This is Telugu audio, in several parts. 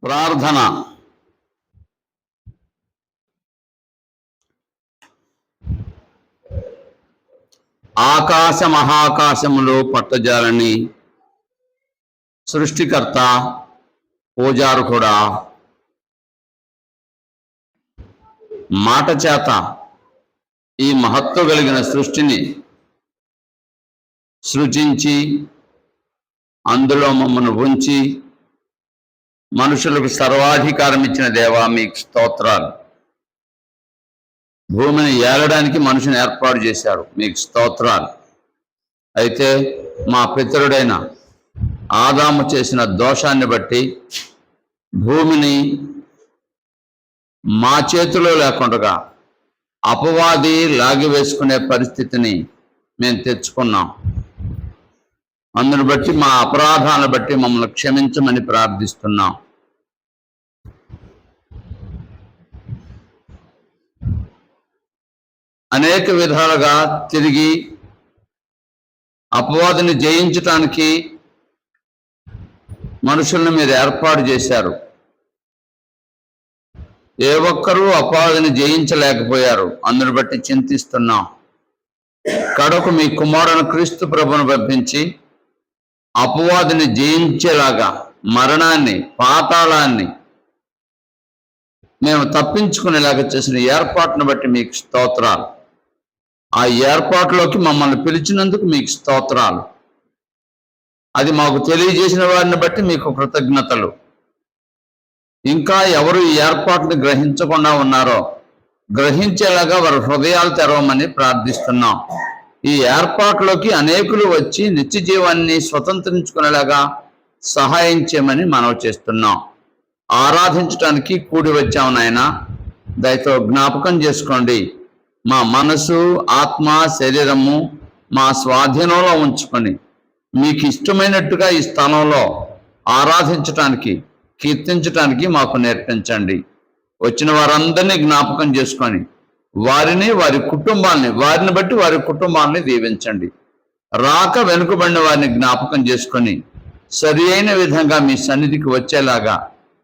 ప్రార్థన. ఆకాశ మహాకాశములో పట్టజాలని సృష్టికర్త, పూజారుకుడా, మాట చేత ఈ మహత్వ కలిగిన సృష్టిని సృజించి అందులో మమ్మల్ని ఉంచి మనుషులకు సర్వాధికారం ఇచ్చిన దేవా మీకు స్తోత్రాలు. భూమిని ఏలడానికి మనుషుని ఏర్పాటు చేశారు, మీకు స్తోత్రాలు. అయితే మా పితరుడైన ఆదాము చేసిన దోషాన్ని బట్టి భూమిని మా చేతిలో లేకుండా అపవాది లాగివేసుకునే పరిస్థితిని మేము తెచ్చుకున్నాం. అందును బట్టి మా అపరాధాలను బట్టి మమ్మల్ని క్షమించమని ప్రార్థిస్తున్నాం. అనేక విధాలుగా తిరిగి అపవాదిని జయించటానికి మనుషులను మీరు ఏర్పాటు చేశారు. ఏ ఒక్కరూ అపవాదిని జయించలేకపోయారు. అందును బట్టి చింతిస్తున్నాం. కడకు మీ కుమారుని క్రీస్తు ప్రభువును పంపించి అపవాదిని జయించేలాగా మరణాన్ని, పాతాళాన్ని మేము తప్పించుకునేలాగా చేసిన ఏర్పాటును బట్టి మీకు స్తోత్రాలు. ఆ ఏర్పాటులోకి మమ్మల్ని పిలిచినందుకు మీకు స్తోత్రాలు. అది మాకు తెలియజేసిన వారిని బట్టి మీకు కృతజ్ఞతలు. ఇంకా ఎవరు ఈ ఏర్పాటును గ్రహించకుండా ఉన్నారో గ్రహించేలాగా వారి హృదయాలు తెరవమని ప్రార్థిస్తున్నాం. ఈ ఏర్పాటులోకి అనేకులు వచ్చి నిత్య జీవాన్ని స్వతంత్రించుకునేలాగా సహాయం చేయమని మనవి చేస్తున్నాం. ఆరాధించడానికి కూడి వచ్చాము నాయన, దయతో జ్ఞాపకం చేసుకోండి. మా మనసు, ఆత్మ, శరీరము మా స్వాధీనంలో ఉంచుకొని మీకు ఇష్టమైనట్టుగా ఈ స్థలంలో ఆరాధించటానికి, కీర్తించటానికి మాకు నేర్పించండి. వచ్చిన వారందరినీ జ్ఞాపకం చేసుకొని వారిని, వారి కుటుంబాలని, వారిని బట్టి వారి కుటుంబాలని దీవించండి. రాక వెనుకబడిన వారిని జ్ఞాపకం చేసుకొని సరి అయిన విధంగా మీ సన్నిధికి వచ్చేలాగా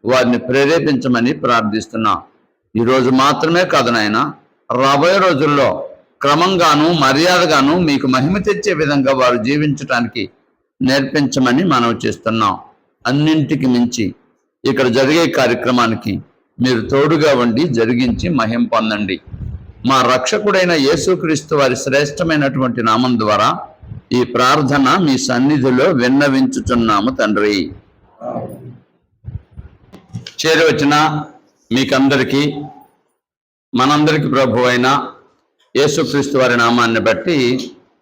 వారిని ప్రేరేపించమని ప్రార్థిస్తున్నాం. ఈరోజు మాత్రమే కాదు నాయన, రాబోయే రోజుల్లో క్రమంగాను మర్యాదగాను మీకు మహిమ తెచ్చే విధంగా వారు జీవించటానికి నేర్పించమని మనవి చేస్తున్నాం. అన్నింటికి మించి ఇక్కడ జరిగే కార్యక్రమానికి మీరు తోడుగా ఉండి జరిగించి మహిమ పొందండి. మా రక్షకుడైన యేసుక్రీస్తు వారి శ్రేష్టమైనటువంటి నామం ద్వారా ఈ ప్రార్థన మీ సన్నిధిలో విన్నవించుచున్నాము తండ్రి. చేరి వచ్చిన మీకందరికీ, మనందరికి ప్రభు అయిన యేసుక్రీస్తు వారి నామాన్ని బట్టి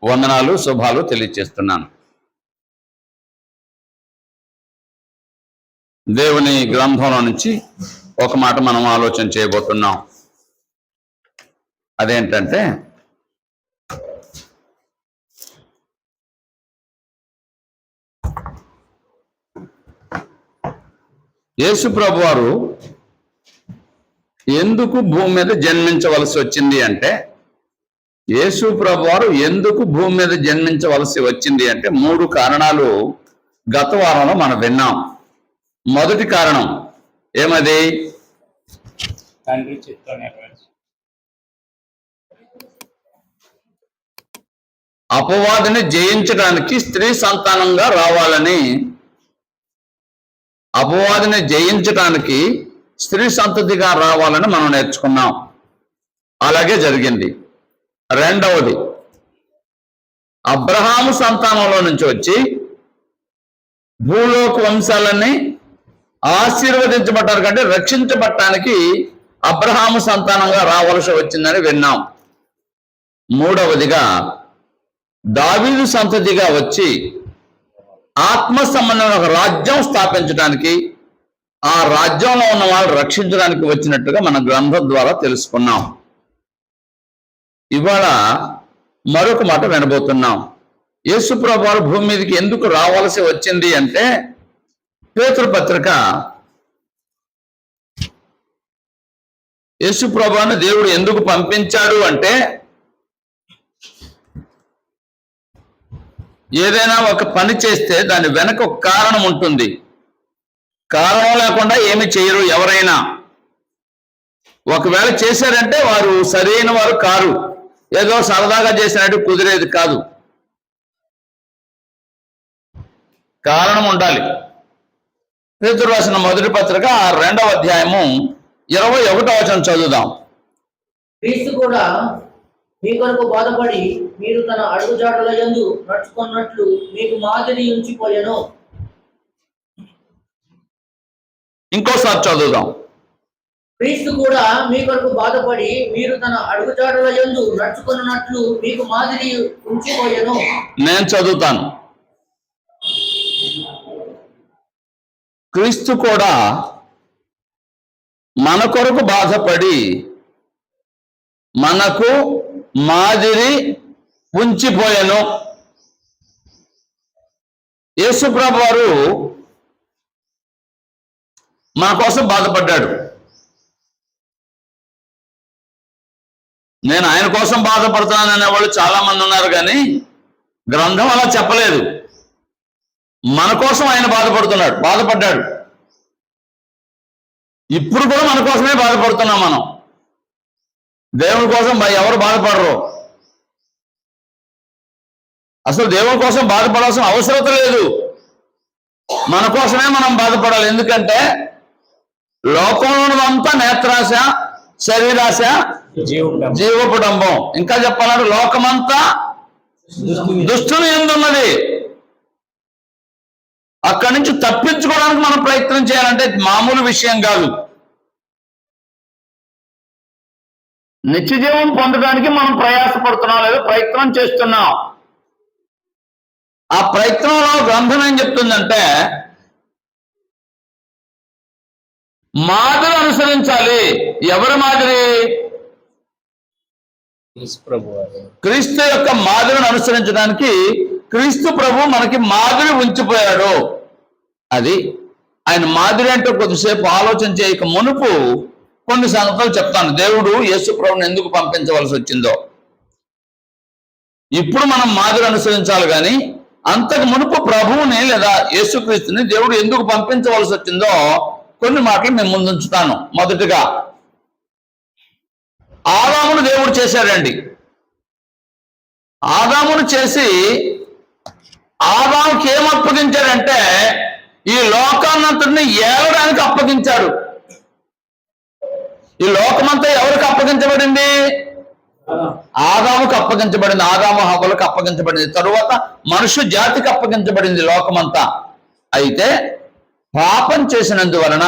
వందనాలు, శుభాలు తెలియజేస్తున్నాను. దేవుని గ్రంథంలో నుంచి ఒక మాట మనం ఆలోచన చేయబోతున్నాం. అదేంటంటే, యేసు ప్రభు వారు ఎందుకు భూమి మీద జన్మించవలసి వచ్చింది అంటే, యేసు ప్రభు వారు ఎందుకు భూమి మీద జన్మించవలసి వచ్చింది అంటే 3 కారణాలు గత వారంలో మనం విన్నాం. మొదటి కారణం ఏమది? తండ్రి చిత్తం నెరవేర్చు. అపవాదిని జయించడానికి స్త్రీ సంతానంగా రావాలని, అపవాదిని జయించడానికి స్త్రీ సంతతిగా రావాలని మనం నేర్చుకున్నాం. అలాగే జరిగింది. రెండవది, అబ్రహాము సంతానంలో నుంచి వచ్చి భూలోక వంశాలన్నీ ఆశీర్వదించబడ్డారు కంటే రక్షించబడటానికి అబ్రహాము సంతానంగా రావలసి వచ్చిందని విన్నాం. మూడవదిగా, దావీదు సంతతిగా వచ్చి ఆత్మ సంబంధమైన ఒక రాజ్యం స్థాపించడానికి, ఆ రాజ్యంలో ఉన్న వాళ్ళు రక్షించడానికి వచ్చినట్టుగా మన గ్రంథం ద్వారా తెలుసుకున్నాం. ఇవాళ మరొక మాట వినబోతున్నాం. యేసు ప్రభువు వారు భూమి మీదకి ఎందుకు రావాల్సి వచ్చింది అంటే, పేతురు పత్రిక, యేసు ప్రభువుని దేవుడు ఎందుకు పంపించాడు అంటే, ఏదైనా ఒక పని చేస్తే దాని వెనక ఒక కారణం ఉంటుంది. కారణం లేకుండా ఏమి చేయరు ఎవరైనా. ఒకవేళ చేశారంటే వారు సరైన వారు కారు, ఏదో సరదాగా చేసినట్టు కుదిరేది కాదు. కారణం ఉండాలి. పేతురు రాసిన మొదటి పత్రిక 2వ అధ్యాయము 21వ వచనం చదువుదాం. క్రీస్తు కూడా మీ కొరకు బాధపడి మీరు తన అడుగుజాడల యందు నడుచుకున్నట్లు మీకు మాదిరి ఉంచిపోయాను. ఇంకోసారి చదువుదాం. క్రీస్తు కూడా మీ కొరకు బాధపడి మీరు తన అడుగుజాడల యందు నడుచుకున్నట్లు మీకు మాదిరి ఉంచిపోయాను. నేను చదువుతాను. క్రీస్తు కూడా మన కొరకు బాధపడి మనకు మాదిరి ఉంచిపోయాను. యేసుప్రభు వారు మన కోసం బాధపడ్డాడు. నేను ఆయన కోసం బాధపడుతున్నాను అనేవాళ్ళు చాలా మంది ఉన్నారు, కానీ గ్రంథం అలా చెప్పలేదు. మన కోసం ఆయన బాధపడ్డాడు. ఇప్పుడు కూడా మన కోసమే బాధపడుతున్నాం మనం. దేవుని కోసం ఎవరు బాధపడరు. అసలు దేవుని కోసం బాధపడాల్సిన అవసరం లేదు. మన కోసమే మనం బాధపడాలి. ఎందుకంటే లోకంలోనంతా నేత్రాశ, శరీరాశ, జీవపుడంబం. ఇంకా చెప్పాలంటే లోకమంతా దుష్టుని ఎందున్నది. అక్కడి నుంచి తప్పించుకోవడానికి మనం ప్రయత్నం చేయాలంటే మామూలు విషయం కాదు. నిత్య జీవం పొందడానికి మనం ప్రయాసపడుతున్నాం, లేదా ప్రయత్నం చేస్తున్నాం. ఆ ప్రయత్నంలో గ్రంథం ఏం చెప్తుందంటే మాదిరి అనుసరించాలి. ఎవరి మాదిరి? క్రీస్తు యొక్క మాదిరిని అనుసరించడానికి క్రీస్తు ప్రభు మనకి మాదిరి ఉంచిపోయాడు. అది ఆయన మాదిరి అంటే కొద్దిసేపు ఆలోచన చేయక మునుపు కొన్ని సంగతులు చెప్తాను. దేవుడు యేసు ప్రభుని ఎందుకు పంపించవలసి వచ్చిందో. ఇప్పుడు మనం మాదిరి అనుసరించాలి, కానీ అంతకు మునుపు ప్రభువుని లేదా యేసుక్రీస్తుని దేవుడు ఎందుకు పంపించవలసి వచ్చిందో కొన్ని మాటలు మేము ముందుంచుతాను. మొదటిగా ఆదామును దేవుడు చేశాడండి. ఆదామును చేసి ఆదాముకి ఏం అప్పగించాడంటే ఈ లోకాన్నంతటిని ఏలడానికి అప్పగించాడు. ఈ లోకమంతా ఎవరికి అప్పగించబడింది? ఆదాముకు అప్పగించబడింది. ఆదాము హవ్వలకు అప్పగించబడింది. తరువాత మనుష్య జాతికి అప్పగించబడింది లోకమంతా. అయితే పాపము చేసినందువలన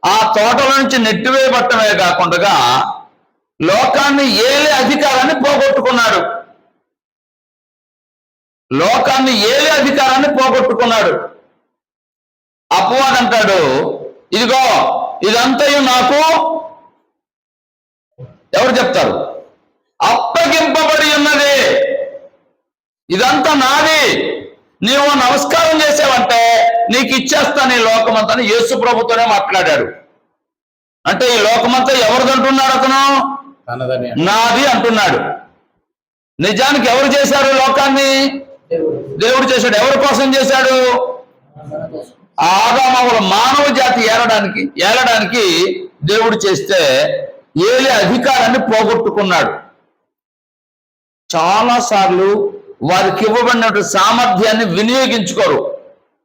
ఆ తోటలో నుంచి నెట్టివేయబట్టమే కాకుండా లోకాన్ని ఏలే అధికారాన్ని పోగొట్టుకున్నాడు. అపవాది అంటాడు, ఇదిగో ఇదంతయు నాకు ఎవరు చెప్తారు? అప్పగింపబడి ఉన్నది. ఇదంతా నాది. నీవు నమస్కారం చేసావంటే నీకు ఇచ్చేస్తాను ఈ లోకమంతా. యేసు ప్రభుతోనే మాట్లాడాడు. అంటే ఈ లోకమంతా ఎవరిదంటున్నాడు? అతను నాది అంటున్నాడు. నిజానికి ఎవరు చేశారు లోకాన్ని? దేవుడు చేశాడు. ఎవరి కోసం చేశాడు? ఆదామవుల మానవ జాతి ఏలడానికి దేవుడు చేస్తే ఏలే అధికారాన్ని పోగొట్టుకున్నాడు. చాలాసార్లు వారికి ఇవ్వబడిన సామర్థ్యాన్ని వినియోగించుకోరు,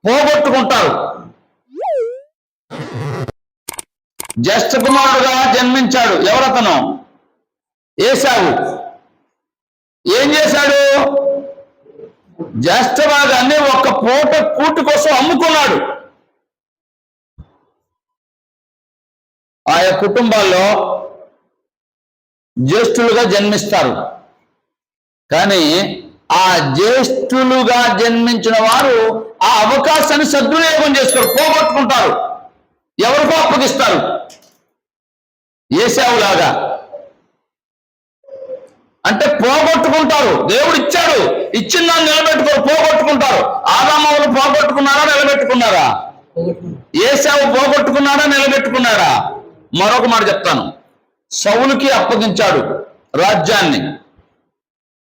పోగొట్టుకుంటారు. జ్యేష్ఠ కుమారుడుగా జన్మించాడు. ఎవరతను? ఏశావు. ఏం చేశాడు? జ్యేష్ఠ భాగాన్ని ఒక్క పూట కూటి కోసం అమ్ముకున్నాడు. ఆయా కుటుంబాల్లో జ్యేష్ఠులుగా జన్మిస్తారు, కానీ ఆ జ్యేష్ఠులుగా జన్మించిన వారు ఆ అవకాశాన్ని సద్వినియోగం చేసుకోరు, పోగొట్టుకుంటారు. ఎవరికో అప్పగిస్తారు. ఏశావులాగా అంటే పోగొట్టుకుంటారు. దేవుడు ఇచ్చాడు, ఇచ్చిన దాన్ని నిలబెట్టుకోరు, పోగొట్టుకుంటారు. ఆదామవులు పోగొట్టుకున్నారా? నిలబెట్టుకున్నారా? ఏశావు పోగొట్టుకున్నాడా? నిలబెట్టుకున్నాడా? మరొక మాట చెప్తాను. సౌలుకి అప్పగించాడు రాజ్యాన్ని.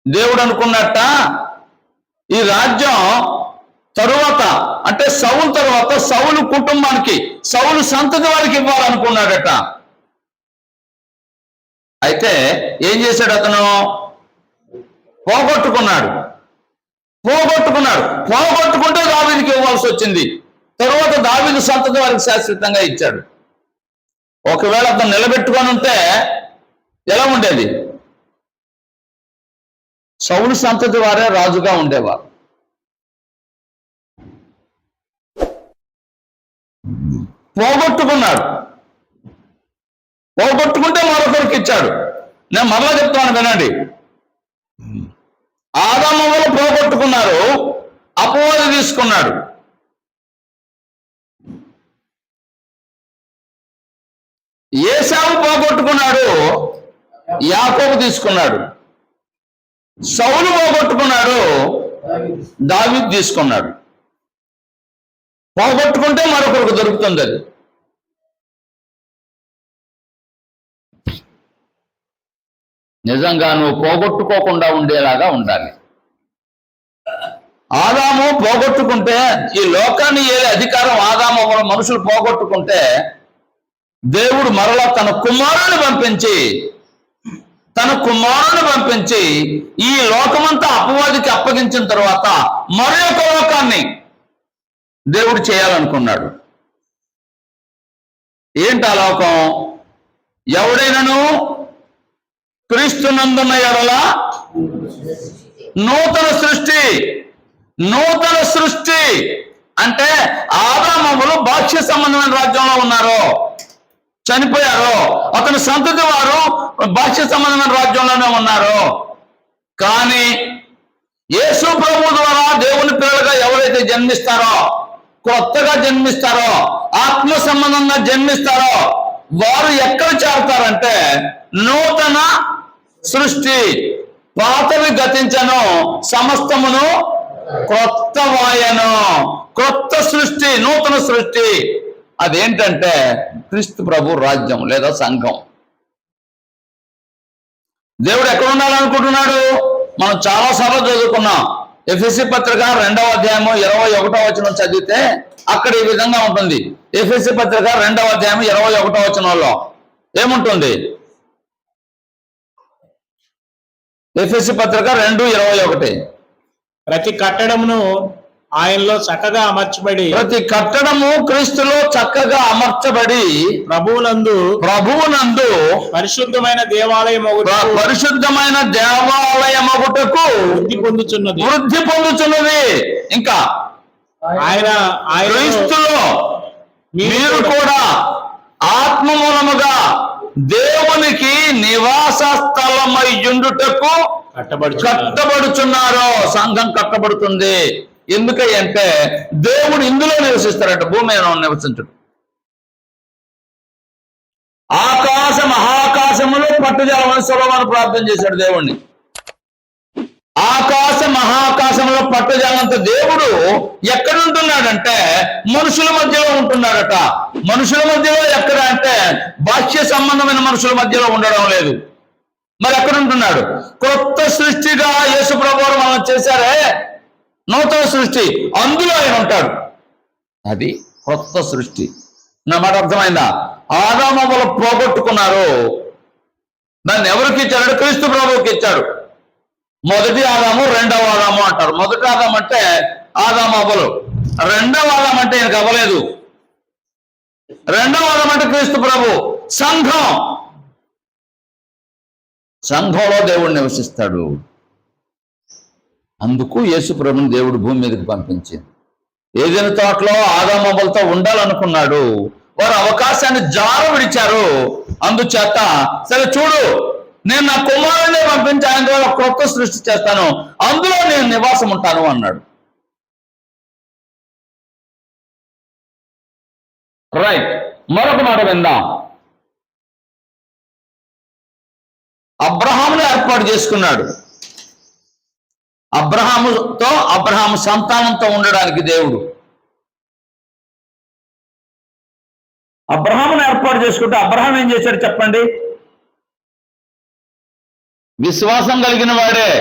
దేవుడు అనుకున్నట్ట ఈ రాజ్యం తరువాత అంటే సౌలు తరువాత సౌలు కుటుంబానికి, సౌలు సంతతి వారికి ఇవ్వాలనుకున్నాడట. అయితే ఏం చేశాడు అతను? పోగొట్టుకుంటే దావీదుకి ఇవ్వాల్సి వచ్చింది. తరువాత దావీదు సంతతి వారికి శాశ్వతంగా ఇచ్చాడు. ఒకవేళ అతను నిలబెట్టుకొని ఉంటే ఎలా ఉండేది? సౌలు సంతతి వారే రాజుగా ఉండేవారు. పోగొట్టుకుంటే మరొకరికి ఇచ్చాడు. నేను మరలా చెప్తాను వినండి. ఆదాము హవ్వలు పోగొట్టుకున్నారు, అపవాది తీసుకున్నాడు. ఏశావు పోగొట్టుకున్నాడు, యాకోబు తీసుకున్నాడు. సౌలు పోగొట్టుకున్నాడు, దావీదు తీసుకున్నాడు. పోగొట్టుకుంటే మరొకరికి దొరుకుతుంది. అది నిజంగా నువ్వు పోగొట్టుకోకుండా ఉండేలాగా ఉండాలి. ఆదాము పోగొట్టుకుంటే, ఈ లోకాన్ని ఏదే అధికారం ఆదాము మనుషులు పోగొట్టుకుంటే, దేవుడు మరలా తన కుమారుని పంపించి ఈ లోకమంతా అపవాదికి అప్పగించిన తర్వాత మరొక లోకాన్ని దేవుడు చేయాలనుకున్నాడు. ఏంటి ఆ లోకం? ఎవడైనాను క్రీస్తునందున్న ఎడల నూతన సృష్టి అంటే ఆదాము హవ్వలు బాహ్య సంబంధమైన రాజ్యంలో ఉన్నారు, చనిపోయారు. అతని సంతతి వారు బాహ్య సంబంధమైన రాజ్యంలోనే ఉన్నారు. కానీ యేసు ప్రభువు ద్వారా దేవుని పిల్లలుగా ఎవరైతే జన్మిస్తారో, కొత్తగా జన్మిస్తారో, ఆత్మ సంబంధంగా జన్మిస్తారో, వారు ఎక్కడ చేరతారంటే నూతన సృష్టి. పాతవి గతించను, సమస్తమును క్రొత్తవాయను. క్రొత్త సృష్టి, నూతన సృష్టి. అదేంటంటే క్రీస్తు ప్రభు రాజ్యం లేదా సంఘం. దేవుడు ఎక్కడ ఉండాలనుకుంటున్నాడు? మనం చాలాసార్లు చదువుకున్నాం. ఎఫెసీ పత్రిక 2వ అధ్యాయము 21వ వచనం చదివితే అక్కడ ఈ విధంగా ఉంటుంది. ఎఫెసీ పత్రిక 2వ అధ్యాయం 21వ వచనంలో ఏముంటుంది? ఎఫెసీ పత్రిక 2:21. ప్రతి కట్టడమును ఆయనలో చక్కగా అమర్చబడి, ప్రతి కట్టడము క్రీస్తులో చక్కగా అమర్చబడి ప్రభువునందు పరిశుద్ధమైన దేవాలయమగుటకు వృద్ధి పొందుచున్నది. ఇంకా ఆయన క్రీస్తులో మీరు కూడా ఆత్మ మూలముగా దేవునికి నివాస స్థలమయ్యుండుటకు కట్టబడుచున్నారు. సంఘం కట్టబడుతుంది. ఎందుకంటే దేవుడు ఇందులో నివసిస్తారంట, భూమి మీద నివసించడు. ఆకాశ మహాకాశములో పట్టుదల సొలొమోను ప్రార్థన చేశాడు దేవుణ్ణి. ఆకాశ మహాకాశంలో పట్టుదలంత దేవుడు ఎక్కడ ఉంటున్నాడంటే మనుషుల మధ్యలో ఉంటున్నాడట. మనుషుల మధ్యలో ఎక్కడ అంటే బాహ్య సంబంధమైన మనుషుల మధ్యలో ఉండడం లేదు. మరి ఎక్కడ ఉంటున్నాడు? కొత్త సృష్టిగా యేసు ప్రభువు మనం చేశారే, నూతన సృష్టి, అందులో ఆయన ఉంటాడు. అది కొత్త సృష్టి. నా మాట అర్థమైందా? ఆదాము హవ్వలు పోగొట్టుకున్నారు, దాన్ని ఎవరికి ఇచ్చాడు? క్రీస్తు ప్రభువుకి ఇచ్చాడు. మొదటి ఆదాము, రెండవ ఆదాము అంటారు. మొదటి ఆదాము అంటే ఆదాము హవ్వలు, రెండవ ఆదాము అంటే ఈయనకు అవ్వలేదు. రెండవ ఆదాము అంటే క్రీస్తు ప్రభు. సంఘంలో దేవుడు నివసిస్తాడు. అందుకు యేసు ప్రభుని దేవుడు భూమి మీదకి పంపించింది. ఏదైనా తోటలో ఆదాము హవ్వలతో ఉండాలనుకున్నాడు, వారు అవకాశాన్ని జార విడిచారు. అందుచేత సరే చూడు, నేను నా కుమారుడిని పంపించి ఆయన ద్వారా కొత్త సృష్టి చేస్తాను, అందులో నేను నివాసం ఉంటాను అన్నాడు. రైట్. మరొక మాట విందాం. అబ్రహామును ఏర్పాటు చేసుకున్నాడు. అబ్రహాము సంతానంతో ఉండడానికి దేవుడు అబ్రహామును ఏర్పాటు చేసుకుంటే అబ్రహాం ఏం చేశాడు చెప్పండి? విశ్వాసం కలిగిన వాడే,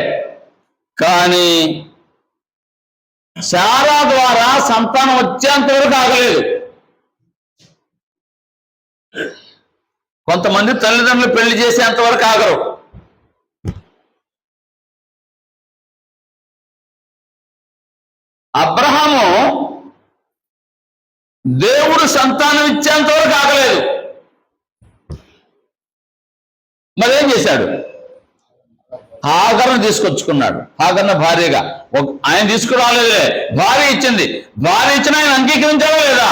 కానీ శారా ద్వారా సంతానం వచ్చేంత వరకు ఆగలేదు. కొంతమంది తల్లిదండ్రులు పెళ్లి చేసేంత వరకు ఆగరు. అబ్రహాము దేవుడు సంతానం ఇచ్చేంత వరకు ఆగలేదు. మరేం చేశాడు? హాగర్ను తీసుకొచ్చుకున్నాడు. హాగర్ను భార్యగా. ఆయన తీసుకురాలేదే, భార్య ఇచ్చింది. భార్య ఇచ్చిన ఆయన అంగీకరించాడా లేదా?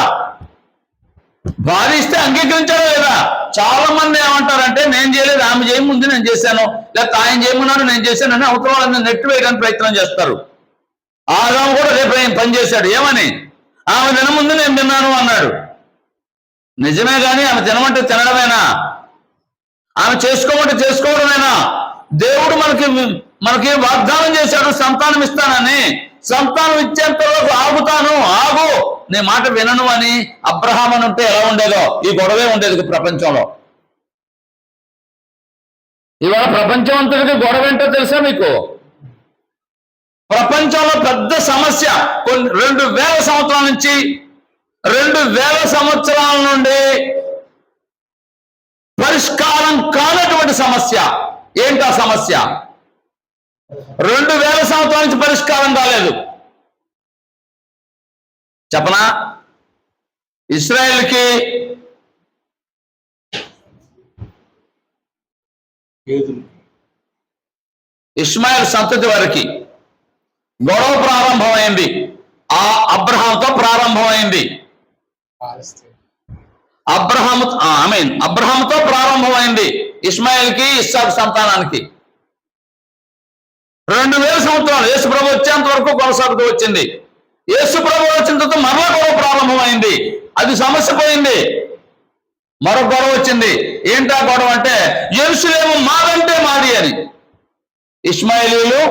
భార్య ఇస్తే అంగీకరించాడా లేదా? చాలా మంది ఏమంటారంటే, నేను చేయలేదు, ఆమె చేయముందు నేను చేశాను, లేకపోతే ఆయన చేయమన్నాడు నేను చేశాను అని అవతల వాళ్ళని నెట్టు వేయడానికి ప్రయత్నం చేస్తారు. ఆదాము కూడా రేపు ఆయన పని చేశాడు. ఏమని? ఆమె తినముందు నేను తిన్నాను అన్నాడు. నిజమే కానీ ఆమె తినమంటే తినడమేనా? ఆమె చేసుకోమంటే చేసుకోవడమేనా? దేవుడు మనకి వాగ్దానం చేశాడు సంతానం ఇస్తానని. సంతానం ఇచ్చేంత వరకు ఆగుతాను, ఆగు, నీ మాట వినను అని అబ్రహాం అని ఉంటే ఎలా ఉండేదో? ఈ గొడవే ఉండేది ప్రపంచంలో. ఇవాళ ప్రపంచం అంతటికి గొడవ ఏంటో తెలుసా మీకు? ప్రపంచంలో పెద్ద సమస్య 2000 సంవత్సరాల నుంచి 2000 సంవత్సరాల నుండి పరిష్కారం కానటువంటి సమస్య. ఏంటా సమస్య? 2000 సంవత్సరాల నుంచి పరిష్కారం కాలేదు. చెప్పనా? ఇశ్రాయేలుకి ఇష్మాయిల్ సంతతి వారికి గొడవ ప్రారంభమైంది. ఆ అబ్రహాంతో ప్రారంభమైంది. అబ్రహాంతో ప్రారంభమైంది. ఇష్మాయిల్కి, ఇస్సాకు సంతానానికి 2000 సంవత్సరాలు యేసు ప్రభు వచ్చేంత వరకు కొనసాగుతూ వచ్చింది. యేసు ప్రభు వచ్చిన తర్వాత మరో గొడవ ప్రారంభమైంది. అది సమస్య పోయింది, మరో గొడవ వచ్చింది. ఏంటా గొడవ అంటే, యెరూషలేము మాదంటే మాది అని. ఇష్మాయేలీలు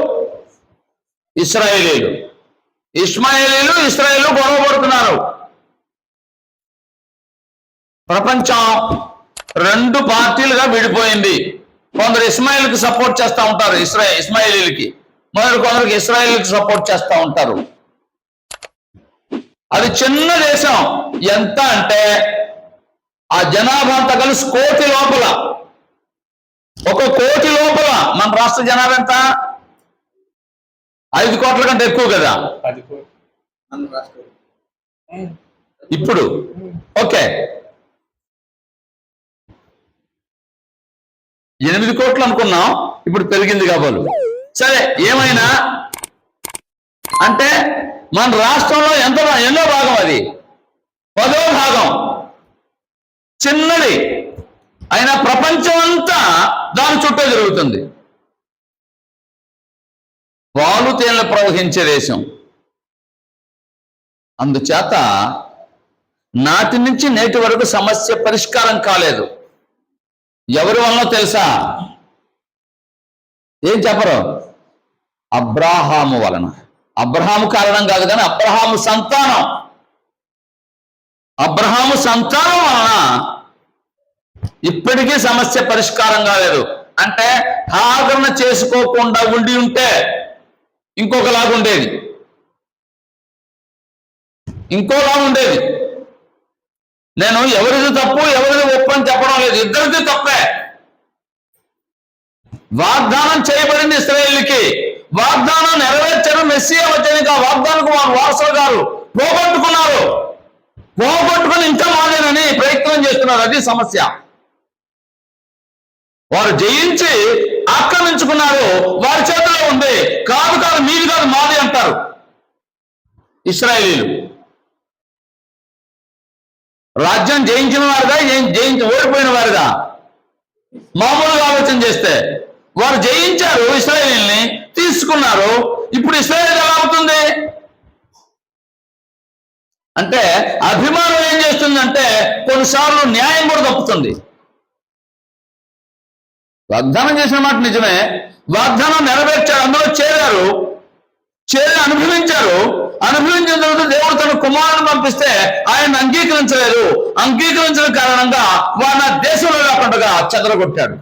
ఇశ్రాయేలీలు గొడవ పడుతున్నారు. ప్రపంచం 2 పార్టీలుగా విడిపోయింది. కొందరు ఇస్మాయిల్కి సపోర్ట్ చేస్తూ ఉంటారు, ఇస్మాయిలీలకి. కొందరికి ఇస్రాయేల్కి సపోర్ట్ చేస్తూ ఉంటారు. అది చిన్న దేశం. ఎంత అంటే ఆ జనాభా అంతా కలిసి 1 కోటి లోపల, 1 కోటి లోపల. మన రాష్ట్ర జనాభా ఎంత? 5 కోట్ల కంటే ఎక్కువ కదా ఇప్పుడు. ఓకే, 8 కోట్లు అనుకున్నాం, ఇప్పుడు పెరిగింది కాబోలు. సరే, ఏమైనా అంటే మన రాష్ట్రంలో ఎన్నో భాగం? అది 10వ భాగం. చిన్నది అయినా ప్రపంచం అంతా దాని చుట్టూ జరుగుతుంది. పాలు తేనెలు ప్రవహించే దేశం. అందుచేత నాటి నుంచి నేటి వరకు సమస్య పరిష్కారం కాలేదు. ఎవరి వలన తెలుసా? ఏం చెప్పరు? అబ్రహాము వలన. అబ్రహాము కారణం కాదు కానీ అబ్రహాము సంతానం వలన ఇప్పటికీ సమస్య పరిష్కారం కాలేదు. అంటే ఆదరణ చేసుకోకుండా ఉండి ఉంటే ఇంకోలా ఉండేది. నేను ఎవరిది తప్పు ఎవరిది ఒప్పు అని చెప్పడం లేదు, ఇద్దరిది తప్పే. వాగ్దానం చేయబడింది ఇశ్రాయేలుకి, వాగ్దానం నెరవేర్చడం మెస్సియా వచ్చానికి ఆ వాగ్దానానికి వారు వారసులు గారు పోగొట్టుకుని ఇంకా మాదేనని ప్రయత్నం చేస్తున్నారు. అది సమస్య. వారు జయించి ఆక్రమించుకున్నారు, వారి చేతిలో ఉంది. కాదు మీది కాదు మాది అంటారు ఇశ్రాయేలీలు. రాజ్యం జయించిన వారుగా ఓడిపోయిన వారుగా మామూలుగా ఆలోచన చేస్తే వారు జయించారు, ఇశ్రాయేలుని తీసుకున్నారు. ఇప్పుడు ఇశ్రాయేలు ఎలా అవుతుంది అంటే, అభిమానం ఏం చేస్తుందంటే కొన్నిసార్లు న్యాయం కూడా తప్పుతుంది. వాగ్దానం చేసిన మాట నిజమే, వాగ్దానం నెరవేర్చారు, అందులో చేరి అనుభవించారు. అనుభవించిన తర్వాత దేవుడు తన కుమారుని పంపిస్తే ఆయన అంగీకరించిన కారణంగా వారిని దేశంలో లేకుండా చెదరగొట్టాడు.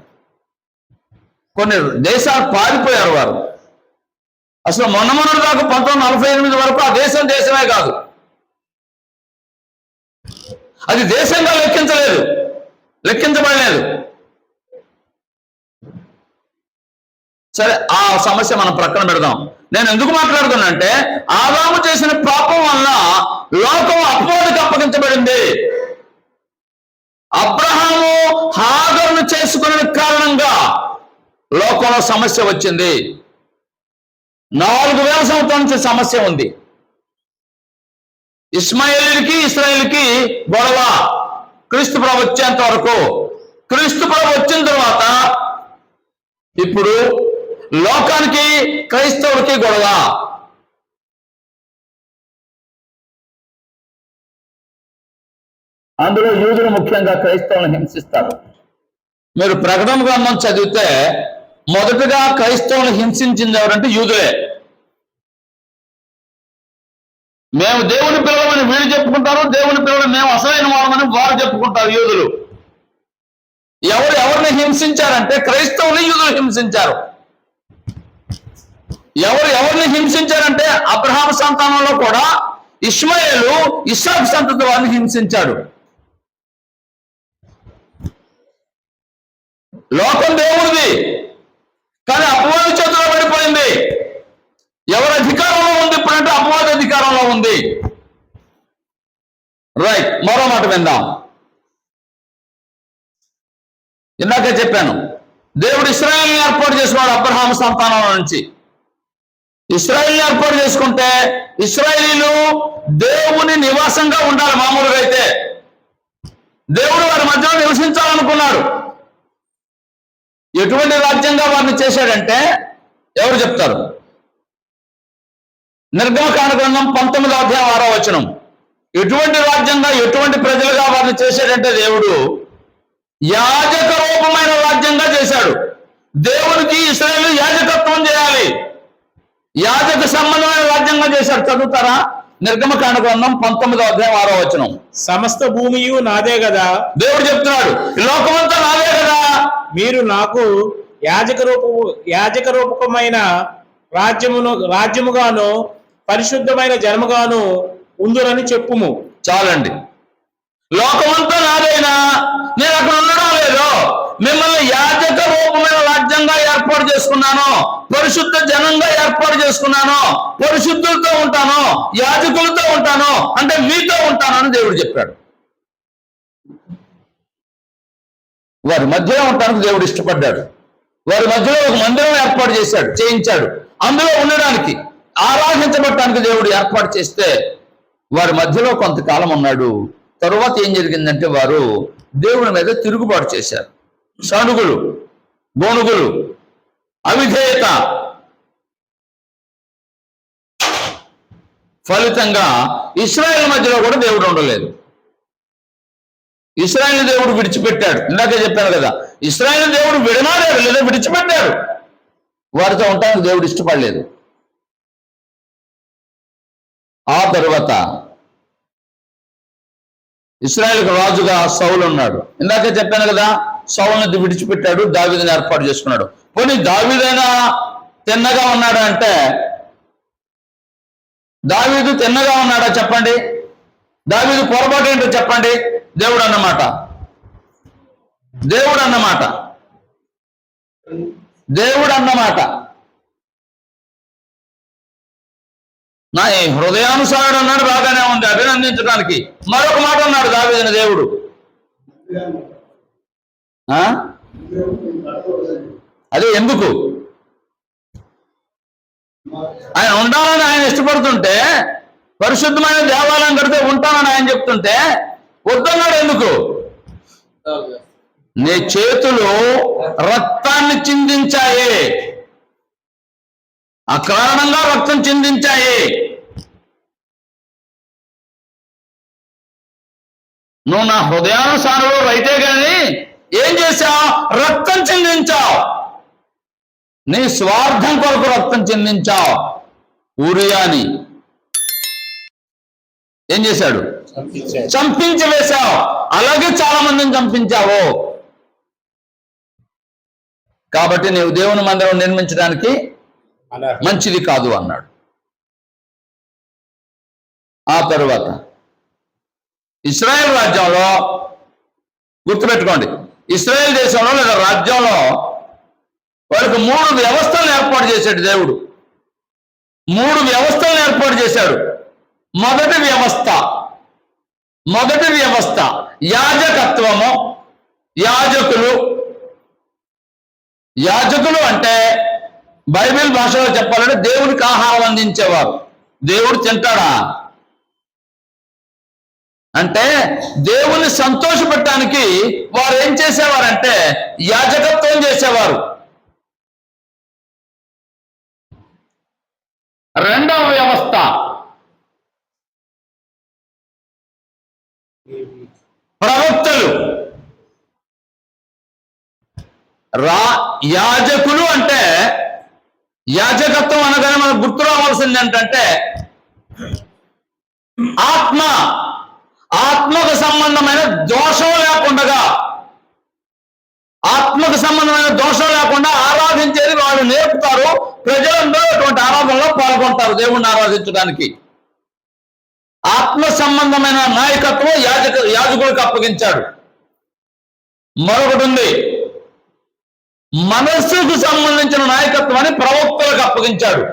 కొన్ని దేశాలు పారిపోయారు వారు. అసలు మొన్న దాకా 1948 వరకు ఆ దేశమే కాదు, అది దేశంగా లెక్కించబడలేదు. సరే, ఆ సమస్య మనం ప్రక్కన పెడదాం. నేను ఎందుకు మాట్లాడుతున్నా ఆదాము చేసిన పాపం వల్ల లోకం అపవాదికి అప్పగించబడింది. అబ్రహాము హాగరును చేసుకునే కారణంగా లోకంలో సమస్య వచ్చింది. 4000 సంవత్సరాల నుంచి సమస్య ఉంది. ఇస్మాయిలీకి ఇశ్రాయేలుకి గొడవ క్రీస్తు ప్రభు వచ్చేంత వరకు. క్రీస్తు ప్రభు వచ్చిన తర్వాత ఇప్పుడు లోకానికి క్రైస్తవుడికి గొడవ. అందులో యూదులు ముఖ్యంగా క్రైస్తవులను హింసిస్తారు. మీరు ప్రకటన గ్రంథం చదివితే మొదటగా క్రైస్తవులను హింసించింది ఎవరంటే యూదులే. మేము దేవుని పిల్లలమని వీళ్ళు చెప్పుకుంటారు, దేవుని పిల్లలు మేము అసలైన వాళ్ళమని వారు చెప్పుకుంటారు యూదులు. ఎవరిని హింసించారంటే క్రైస్తవుని యూదులు హింసించారు. ఎవరిని హింసించారంటే అబ్రహాము సంతానంలో కూడా ఇష్మాయేలు ఇస్సాకు సంతతి వారిని హింసించాడు. లోకం దేవుడిది, కానీ అపవాది చేతిలో పడిపోయింది. ఎవరి అధికారంలో ఉంది ఇప్పుడంటే అపవాది అధికారంలో ఉంది. రైట్, మరో మాట విందాం. ఇందాకే చెప్పాను, దేవుడు ఇశ్రాయేలుని ఏర్పాటు చేసుకున్నాడు అబ్రహాము సంతానం నుంచి. ఇశ్రాయేలుని ఏర్పాటు చేసుకుంటే ఇశ్రాయేలీలు దేవుని నివాసంగా ఉండాలి. మామూలుగా అయితే దేవుడు వారి మధ్యలో నివసించాలనుకున్నాడు. ఎటువంటి రాజ్యంగా వారిని చేశాడంటే ఎవరు చెప్తారు? నిర్గమకాండ గ్రంథం 19వ అధ్యాయం 6వ వచనం. ఎటువంటి రాజ్యంగా, ఎటువంటి ప్రజలుగా వారిని చేశాడంటే దేవుడు యాజక రూపమైన రాజ్యంగా చేశాడు. దేవునికి ఇశ్రాయేలు యాజకత్వం చేయాలి, యాజక సంబంధమైన రాజ్యంగా చేశాడు. చదువుతారా? నిర్గమకాండ గ్రంథం 19వ అధ్యాయం 6వ వచనం. సమస్త భూమియు నాదే కదా, దేవుడు చెప్తున్నాడు, లోకమంతా నాదే కదా, మీరు నాకు యాజక రూపకమైన రాజ్యముగాను పరిశుద్ధమైన జనముగాను ఉందురని చెప్పుము. చాలండి. లోకమంతా నాదైనా నేను అక్కడ ఉండడం లేదు. మిమ్మల్ని యాజక రూపమైన రాజ్యంగా ఏర్పాటు చేసుకున్నాను, పరిశుద్ధ జనంగా ఏర్పాటు చేసుకున్నాను, పరిశుద్ధులతో ఉంటాను, యాజకులతో ఉంటాను, అంటే మీతో ఉంటాను అని దేవుడు చెప్పాడు. వారి మధ్యలో ఉండడానికి దేవుడు ఇష్టపడ్డాడు. వారి మధ్యలో ఒక మందిరం ఏర్పాటు చేయించాడు. అందులో ఉండడానికి, ఆరాధించబడటానికి దేవుడు ఏర్పాటు చేస్తే వారి మధ్యలో కొంతకాలం ఉన్నాడు. తరువాత ఏం జరిగిందంటే వారు దేవుని మీద తిరుగుబాటు చేశారు. సణుగులు, గోణుగులు, అవిధేయత ఫలితంగా ఇశ్రాయేలు మధ్యలో కూడా దేవుడు ఉండలేదు. ఇశ్రాయేలు దేవుడు విడిచిపెట్టాడు. ఇందాకే చెప్పాను కదా, ఇశ్రాయేలు దేవుడు విడనాడాడు లేదా విడిచిపెట్టాడు. వారితో ఉండడానికి దేవుడు ఇష్టపడలేదు. ఆ తరువాత ఇశ్రాయేలుకు రాజుగా సౌలు ఉన్నాడు. ఇందాకే చెప్పాను కదా, సౌలుని విడిచిపెట్టాడు, దావీదుని ఏర్పాటు చేసుకున్నాడు. పోనీ దావీదైనా తిన్నగా ఉన్నాడా అంటే, దావీదు తిన్నగా ఉన్నాడా చెప్పండి? దావీదు పొరపాటు ఏంటో చెప్పండి? దేవుడు అన్నమాట నా హృదయానుసారుడు అన్నాడు, బాగానే ఉంది, అభినందించడానికి. మరొక మాట అన్నాడు దావీదుని దేవుడు, అదే ఎందుకు ఆయన ఉండాలని ఆయన ఇష్టపడుతుంటే, పరిశుద్ధమైన దేవాలయం కడితే ఉంటానని ఆయన చెప్తుంటే వద్దన్నాడు. ఎందుకు? నీ చేతులు రక్తాన్ని చిందించాయి, అకారణంగా రక్తం చిందించాయి. నువ్వు నా హృదయానుసారుడు అయితే కానీ ఏం చేశావు? రక్తం చిందించావు. నీ స్వార్థం కొరకు రక్తం చిందించావు. ఊరియాని ఏం చేశాడు? చంపించి వేశావు. అలాగే చాలా మందిని చంపించావు. కాబట్టి నీవు దేవుని మందిరం నిర్మించడానికి అనర్హం. మంచిది కాదు అన్నాడు. ఆ తరువాత ఇశ్రాయేల్ రాజ్యంలో, గుర్తుపెట్టుకోండి, ఇశ్రాయేల్ దేశంలో లేదా రాజ్యంలో వారికి 3 వ్యవస్థలను ఏర్పాటు చేశాడు దేవుడు. 3 వ్యవస్థలను ఏర్పాటు చేశాడు. మొదటి వ్యవస్థ యాజకత్వము. యాజకులు అంటే బైబిల్ భాషలో చెప్పాలంటే దేవుడికి ఆహారం అందించేవారు. దేవుడు తింటాడా అంటే దేవుని సంతోషపెట్టడానికి వారు ఏం చేసేవారంటే యాజకత్వం చేసేవారు. రెండవ వ్యవస్థ ప్రవక్తలు. యాజకులు అంటే యాజకత్వం అనగానే మనకు గుర్తు రావాల్సింది ఏంటంటే ఆత్మకు సంబంధమైన దోషం లేకుండా ఆరాధించేది వాళ్ళు నేర్పుతారు. ప్రజలందరూ అటువంటి ఆరాధనలో పాల్గొంటారు దేవుణ్ణి ఆరాధించడానికి. ఆత్మ సంబంధమైన నాయకత్వం యాజకులకు అప్పగించాడు. మరొకటి ఉంది, మనస్సుకు సంబంధించిన నాయకత్వాన్ని ప్రవక్తలకు అప్పగించాడు.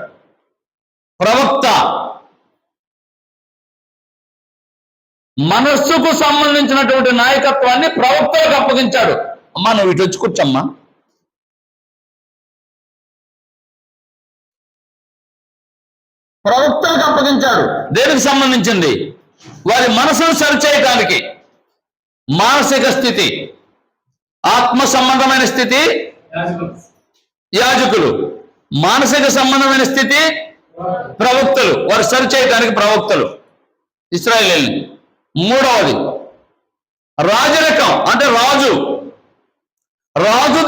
మనస్సుకు సంబంధించినటువంటి నాయకత్వాన్ని ప్రవక్తలకు అప్పగించాడు. అమ్మా నువ్వు ఇటు వచ్చి కూర్చోమ్మా. ప్రవక్తలకు అప్పగించాడు. దేనికి సంబంధించింది? వారి మనసును సరిచేయటానికి. మానసిక స్థితి, ఆత్మ సంబంధమైన స్థితి యాజకులు, మానసిక సంబంధమైన స్థితి ప్రవక్తలు. వారు సరిచేయటానికి ప్రవక్తలు ఇశ్రాయేలీయుల్ని. మూడవది రాజరికం అంటే రాజు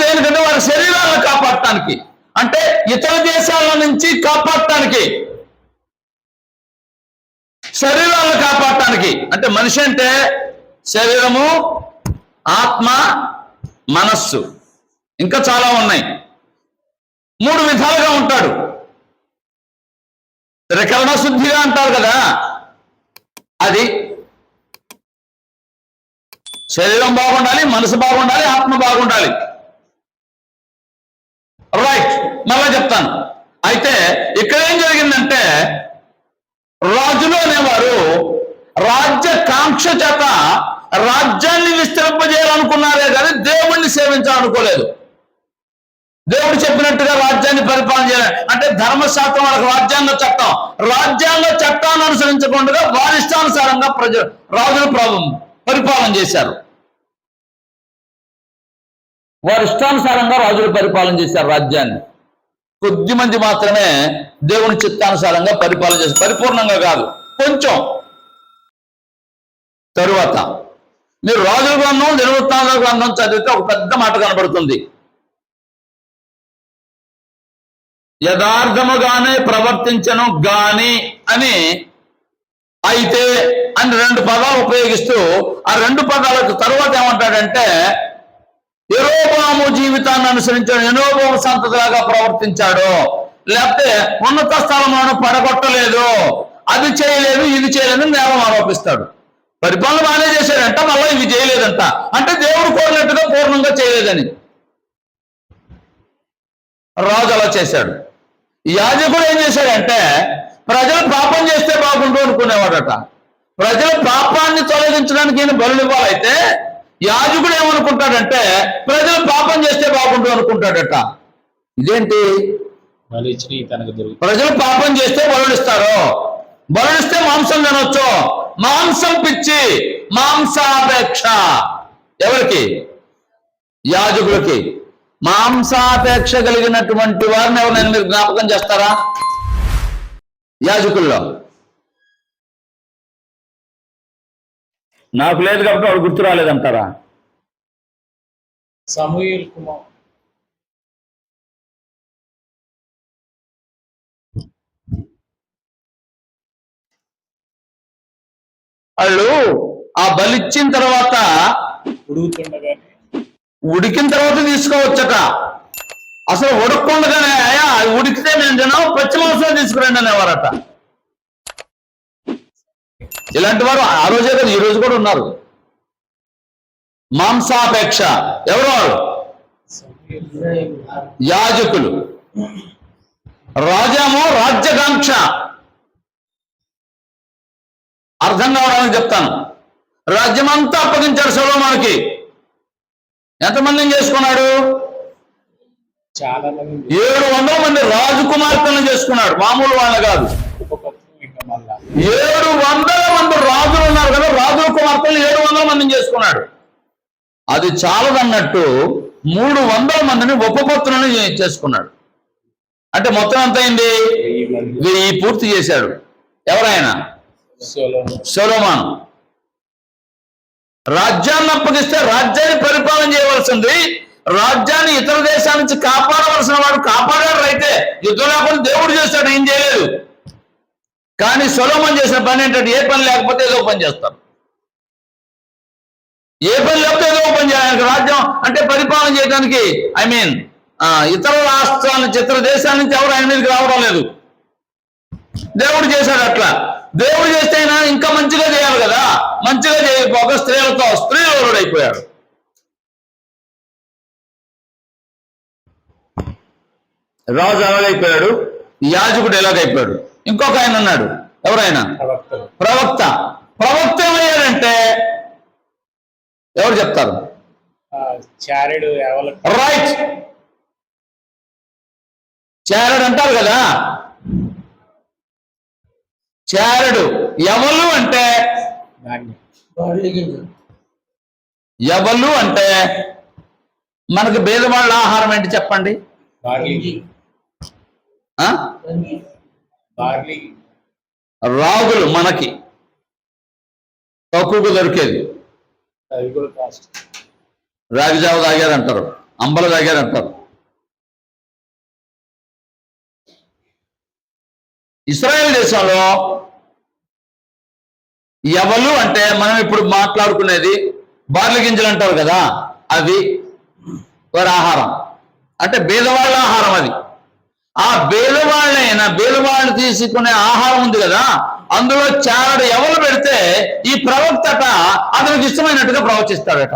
దేనికంటే వారి శరీరాలను కాపాడటానికి, అంటే ఇతర దేశాల నుంచి కాపాడటానికి, శరీరాలను కాపాడటానికి. అంటే మనిషి అంటే శరీరము, ఆత్మ, మనస్సు, ఇంకా చాలా ఉన్నాయి. 3 విధాలుగా ఉంటాడు. త్రికరణ శుద్ధిగా అంటారు కదా, అది శరీరం బాగుండాలి, మనసు బాగుండాలి, ఆత్మ బాగుండాలి. రైట్, మళ్ళా చెప్తాను. అయితే ఇక్కడ ఏం జరిగిందంటే రాజులు అనేవారు రాజ్య కాంక్ష చేత రాజ్యాన్ని విస్తరింపజేయాలనుకున్నారే కానీ దేవుణ్ణి సేవించాలనుకోలేదు. దేవుడు చెప్పినట్టుగా రాజ్యాన్ని పరిపాలన చేయాలి అంటే ధర్మశాస్త్రం వాళ్ళకి రాజ్యాంగ చట్టాన్ని అనుసరించకుండా వారి ఇష్టానుసారంగా రాజులు పరిపాలన చేశారు. వారి ఇష్టానుసారంగా రాజులు పరిపాలన చేశారు రాజ్యాన్ని. కొద్ది మంది మాత్రమే దేవుని చిత్తానుసారంగా పరిపాలన చేశారు, పరిపూర్ణంగా కాదు, కొంచెం. తరువాత మీరు రాజుల గ్రంథం, దినవృత్తాంతాల గ్రంథం చదివితే ఒక పెద్ద మాట కనబడుతుంది. యథార్థముగానే ప్రవర్తించను గాని అని, అయితే అని 2 పదాలు ఉపయోగిస్తూ ఆ 2 పదాలకు తరువాత ఏమంటాడంటే యెరోబోము జీవితాన్ని అనుసరించాడు, యెరోబోము సంతతిలాగా ప్రవర్తించాడు, లేకపోతే ఉన్నత స్థలంలో పడగొట్టలేదు, అది చేయలేదు, ఇది చేయలేదు నేరం ఆరోపిస్తాడు. పరిపాలన బాగానే చేశాడంట, మళ్ళీ ఇవి చేయలేదంట, అంటే దేవుడు కోరినట్టుగా పూర్ణంగా చేయలేదని. రాజు అలా చేశాడు. యాజకుడు ఏం చేశాడంటే ప్రజలు పాపం చేస్తే బాగుండు అనుకునేవాడట. ప్రజల పాపాన్ని తొలగించడానికి ఈయన బలులు ఇవ్వాలైతే యాజకుడు ఏమనుకుంటాడంటే ప్రజలు పాపం చేస్తే బాగుండు అనుకుంటాడట. ఇదేంటి? ప్రజలు పాపం చేస్తే బలుడిస్తారు, బలుడిస్తే మాంసం తినొచ్చు. మాంసం పిచ్చి, మాంసాపేక్ష ఎవరికి? యాజకులకి. మాంసాపేక్ష కలిగినటువంటి వారిని ఎవరైనా మీరు జ్ఞాపకం చేస్తారా? యాజకుల్లో నాకు లేదు కాబట్టి వాడు గుర్తు రాలేదంటారా? సమూయేలు కుమార్, వాళ్ళు ఆ బలిచ్చిన తర్వాత ఉడికిన తర్వాత తీసుకోవచ్చట. అసలు ఉడకకుండగానే అయ్యా అది ఉడికితే మేము తినాం, పచ్చి మాంసం తీసుకురండి అనేవారట. ఇలాంటి వారు ఆ రోజే కదా ఈ రోజు కూడా ఉన్నారు. మాంసాపేక్ష ఎవరు వారు? యాజకులు. రాజామో రాజ్యకాంక్ష. అర్థం కావడానికి చెప్తాను. రాజ్యమంతా అప్పగించాడు సొలొమోనుకి. ఎంతమందిని చేసుకున్నాడు? చాలా మంది 700 మంది రాజకుమార్తెలను చేసుకున్నాడు, మామూలు వాళ్ళ కాదు. ఇంకా మళ్ళా 700 మంది రాజులు ఉన్నారు కదా, రాజుల కుమార్తెలు 700 మందిని చేసుకున్నాడు. అది చాలదన్నట్టు 300 మందిని ఉపపత్నులను చేసుకున్నాడు. అంటే మొత్తం ఎంత అయింది? 1000 పూర్తి చేశాడు. ఎవరైనా? సొలొమోను. రాజ్యాన్ని అప్పగిస్తే రాజ్యాన్ని పరిపాలన చేయవలసింది, రాజ్యాన్ని ఇతర దేశాల నుంచి కాపాడవలసిన వాడు కాపాడాడు. అయితే యుద్ధం లేకుండా దేవుడు చేస్తాడు, ఏం చేయలేదు. కానీ సొలొమోను చేసిన పని ఏంటంటే ఏ పని లేకపోతే ఏదో పని చేస్తాం. ఏ పని లేకపోతే ఏదో పని చేయడానికి, రాజ్యం అంటే పరిపాలన చేయడానికి ఇతర రాష్ట్రాల నుంచి ఇతర దేశాల నుంచి ఎవరు ఆయన మీదకి రావడం లేదు. దేవుడు చేశాడు అట్లా. దేవుడు చేస్తే అయినా ఇంకా మంచిగా చేయాలి కదా, మంచిగా చేయకపోక స్త్రీలు అయిపోయాడు. రాజు ఎలాగైపోయాడు, యాజకుడు ఎలాగైపోయాడు. ఇంకొక ఆయన అన్నాడు, ఎవరైనా? ప్రవక్త. ప్రవక్త ఏమయ్యాడంటే ఎవరు చెప్తారు? రైట్, చారెడ్ అంటారు కదా. చారెడు ఎవలు అంటే ఎవలు అంటే మనకు భేదవాళ్ళ ఆహారం ఏంటి చెప్పండి? రాగులు మనకి తక్కువగా దొరికేది. రాగి జావ తాగారంటారు, అంబలు తాగారంటారు. ఇశ్రాయేల్ దేశంలో ఎవలు అంటే మనం ఇప్పుడు మాట్లాడుకునేది బార్లీ గింజలు అంటారు కదా, అవి వారి ఆహారం. అంటే బీదవాళ్ళ ఆహారం అది. ఆ బీదవాళ్ళని తీసుకునే ఆహారం ఉంది కదా, అందులో చారడు ఎవరు పెడితే ఈ ప్రవక్తట అతనికి ఇష్టమైనట్టుగా ప్రవచిస్తాడట.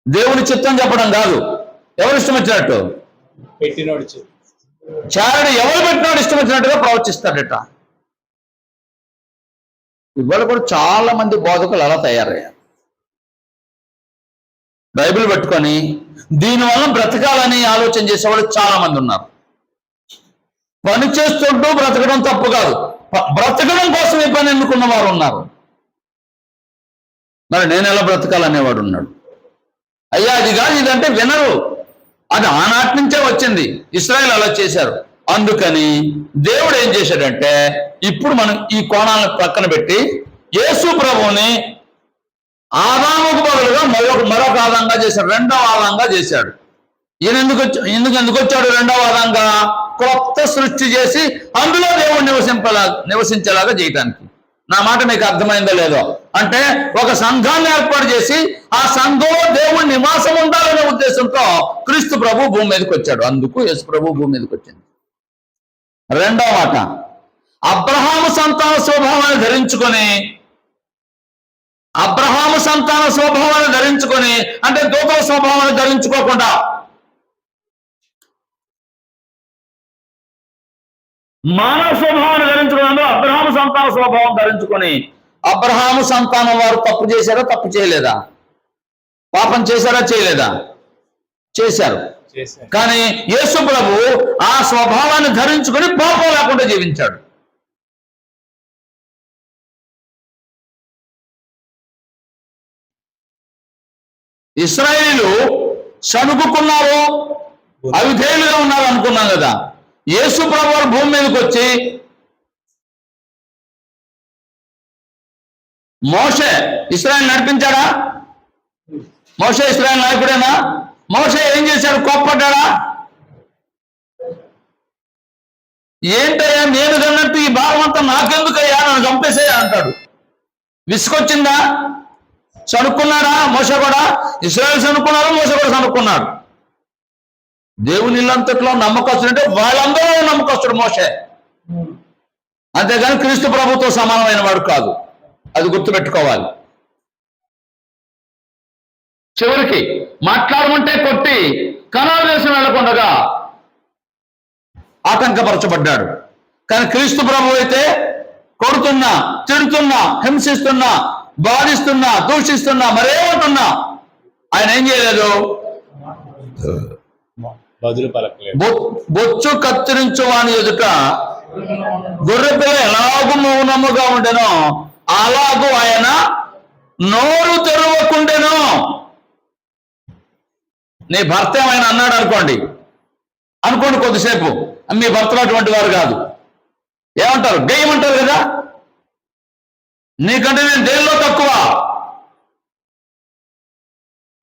దేవుని చిత్తం చెప్పడం కాదు, ఎవరు ఇష్టం వచ్చినట్టు పెట్టినోడు చారడు ఎవరు పెట్టినోడు ఇష్టం వచ్చినట్టుగా ప్రవచిస్తాడట. ఇవాళ కూడా చాలా మంది బోధకులు అలా తయారయ్యారు. బైబిల్ పట్టుకొని దీనివల్ల బ్రతకాలని ఆలోచన చేసేవాళ్ళు చాలా మంది ఉన్నారు. పని చేస్తుంటూ బ్రతకడం తప్పు కాదు, బ్రతకడం కోసం ఈ పని ఎన్నుకున్న వారు ఉన్నారు. మరి నేను ఎలా బ్రతకాలనేవాడు ఉన్నాడు. అయ్యా అది కాదు ఇదంటే వినరు. అది ఆనాటి నుంచే వచ్చింది, ఇశ్రాయేలు అలా చేశారు. అందుకని దేవుడు ఏం చేశాడంటే ఇప్పుడు మనం ఈ కోణాలను పక్కన పెట్టి యేసు ప్రభువుని ఆదాముకు బదులుగా మరొక ఆదంగా చేశాడు, రెండవ ఆదంగా చేశాడు. ఈయన ఎందుకు వచ్చాడు రెండవ ఆదంగా? కొత్త సృష్టి చేసి అందులో దేవుడు నివసించేలాగా చేయటానికి. నా మాట మీకు అర్థమైందో లేదో? అంటే ఒక సంఘాన్ని ఏర్పాటు చేసి ఆ సంఘంలో దేవుడు నివాసం ఉండాలనే ఉద్దేశంతో క్రీస్తు ప్రభు భూమి మీదకి వచ్చాడు. అందుకు యేసు ప్రభు భూమి మీదకి వచ్చింది. రెండవ మాట, అబ్రహాము సంతాన స్వభావాన్ని ధరించుకొని అంటే దూతల స్వభావాన్ని ధరించుకోకుండా మానవ స్వభావాన్ని ధరించుకున్నాడు. అబ్రహాము సంతాన స్వభావం ధరించుకొని, అబ్రహాము సంతానం వారు తప్పు చేశారా, తప్పు చేయలేదా? పాపం చేశారా, చేయలేదా? చేశారు. కానీ యేసు ప్రభు ఆ స్వభావాన్ని ధరించుకొని పాపం లేకుండా జీవించాడు. ఇశ్రాయేలీలు సణుకున్నారు, అవిధేయులుగా ఉన్నారు అనుకున్నాం కదా. యేసు ప్రభు వారు భూమి మీదకి వచ్చి మోషే ఇశ్రాయేలు నడిపించాడా? మోషే ఇశ్రాయేలు నాయకుడేనా? మోషే ఏం చేశాడు? కోప్పడ్డాడా? ఏంటయ్యా నేను కన్నట్టు ఈ భారం అంతా నాకెందుకయ్యా, నన్ను చంపేసేయా అంటాడు. విసుకొచ్చిందా? సణుక్కున్నాడా? మోషే కూడా. ఇశ్రాయేలు సణుక్కున్నారు, మోషే కూడా సణుక్కున్నాడు. దేవుని ఇల్లంతట్లో నమ్మకస్తుడు అంటే వాళ్ళందరూ నమ్మకస్తుడు మోషే, అంతేగాని క్రీస్తు ప్రభుతో సమానమైన వాడు కాదు. అది గుర్తుపెట్టుకోవాలి. చివరికి మాట్లాడమంటే కొట్టి కనాను దేశం వెళ్లకుండగా ఆటంకపరచబడ్డాడు. కానీ క్రీస్తు ప్రభు అయితే కొడుతున్నా, తిడుతున్నా, హింసిస్తున్నా, బాధిస్తున్నా, దూషిస్తున్నా, మరేమంటున్నా ఆయన ఏం చేయలేదు. బదులు పలకలేదు. బొచ్చు కత్తిరించు వాని ఎదుట గొర్రెపిల్ల ఎలాగూ మౌనముగా ఉండెనో అలాగూ ఆయన నోరు తెరవకుండెను. నీ భర్త ఏమైనా అన్నాడు అనుకోండి కొద్దిసేపు, మీ భర్తలు అటువంటి వారు కాదు. ఏమంటారు? గేయమంటారు కదా, నీకంటే నేను దేనిలో తక్కువ,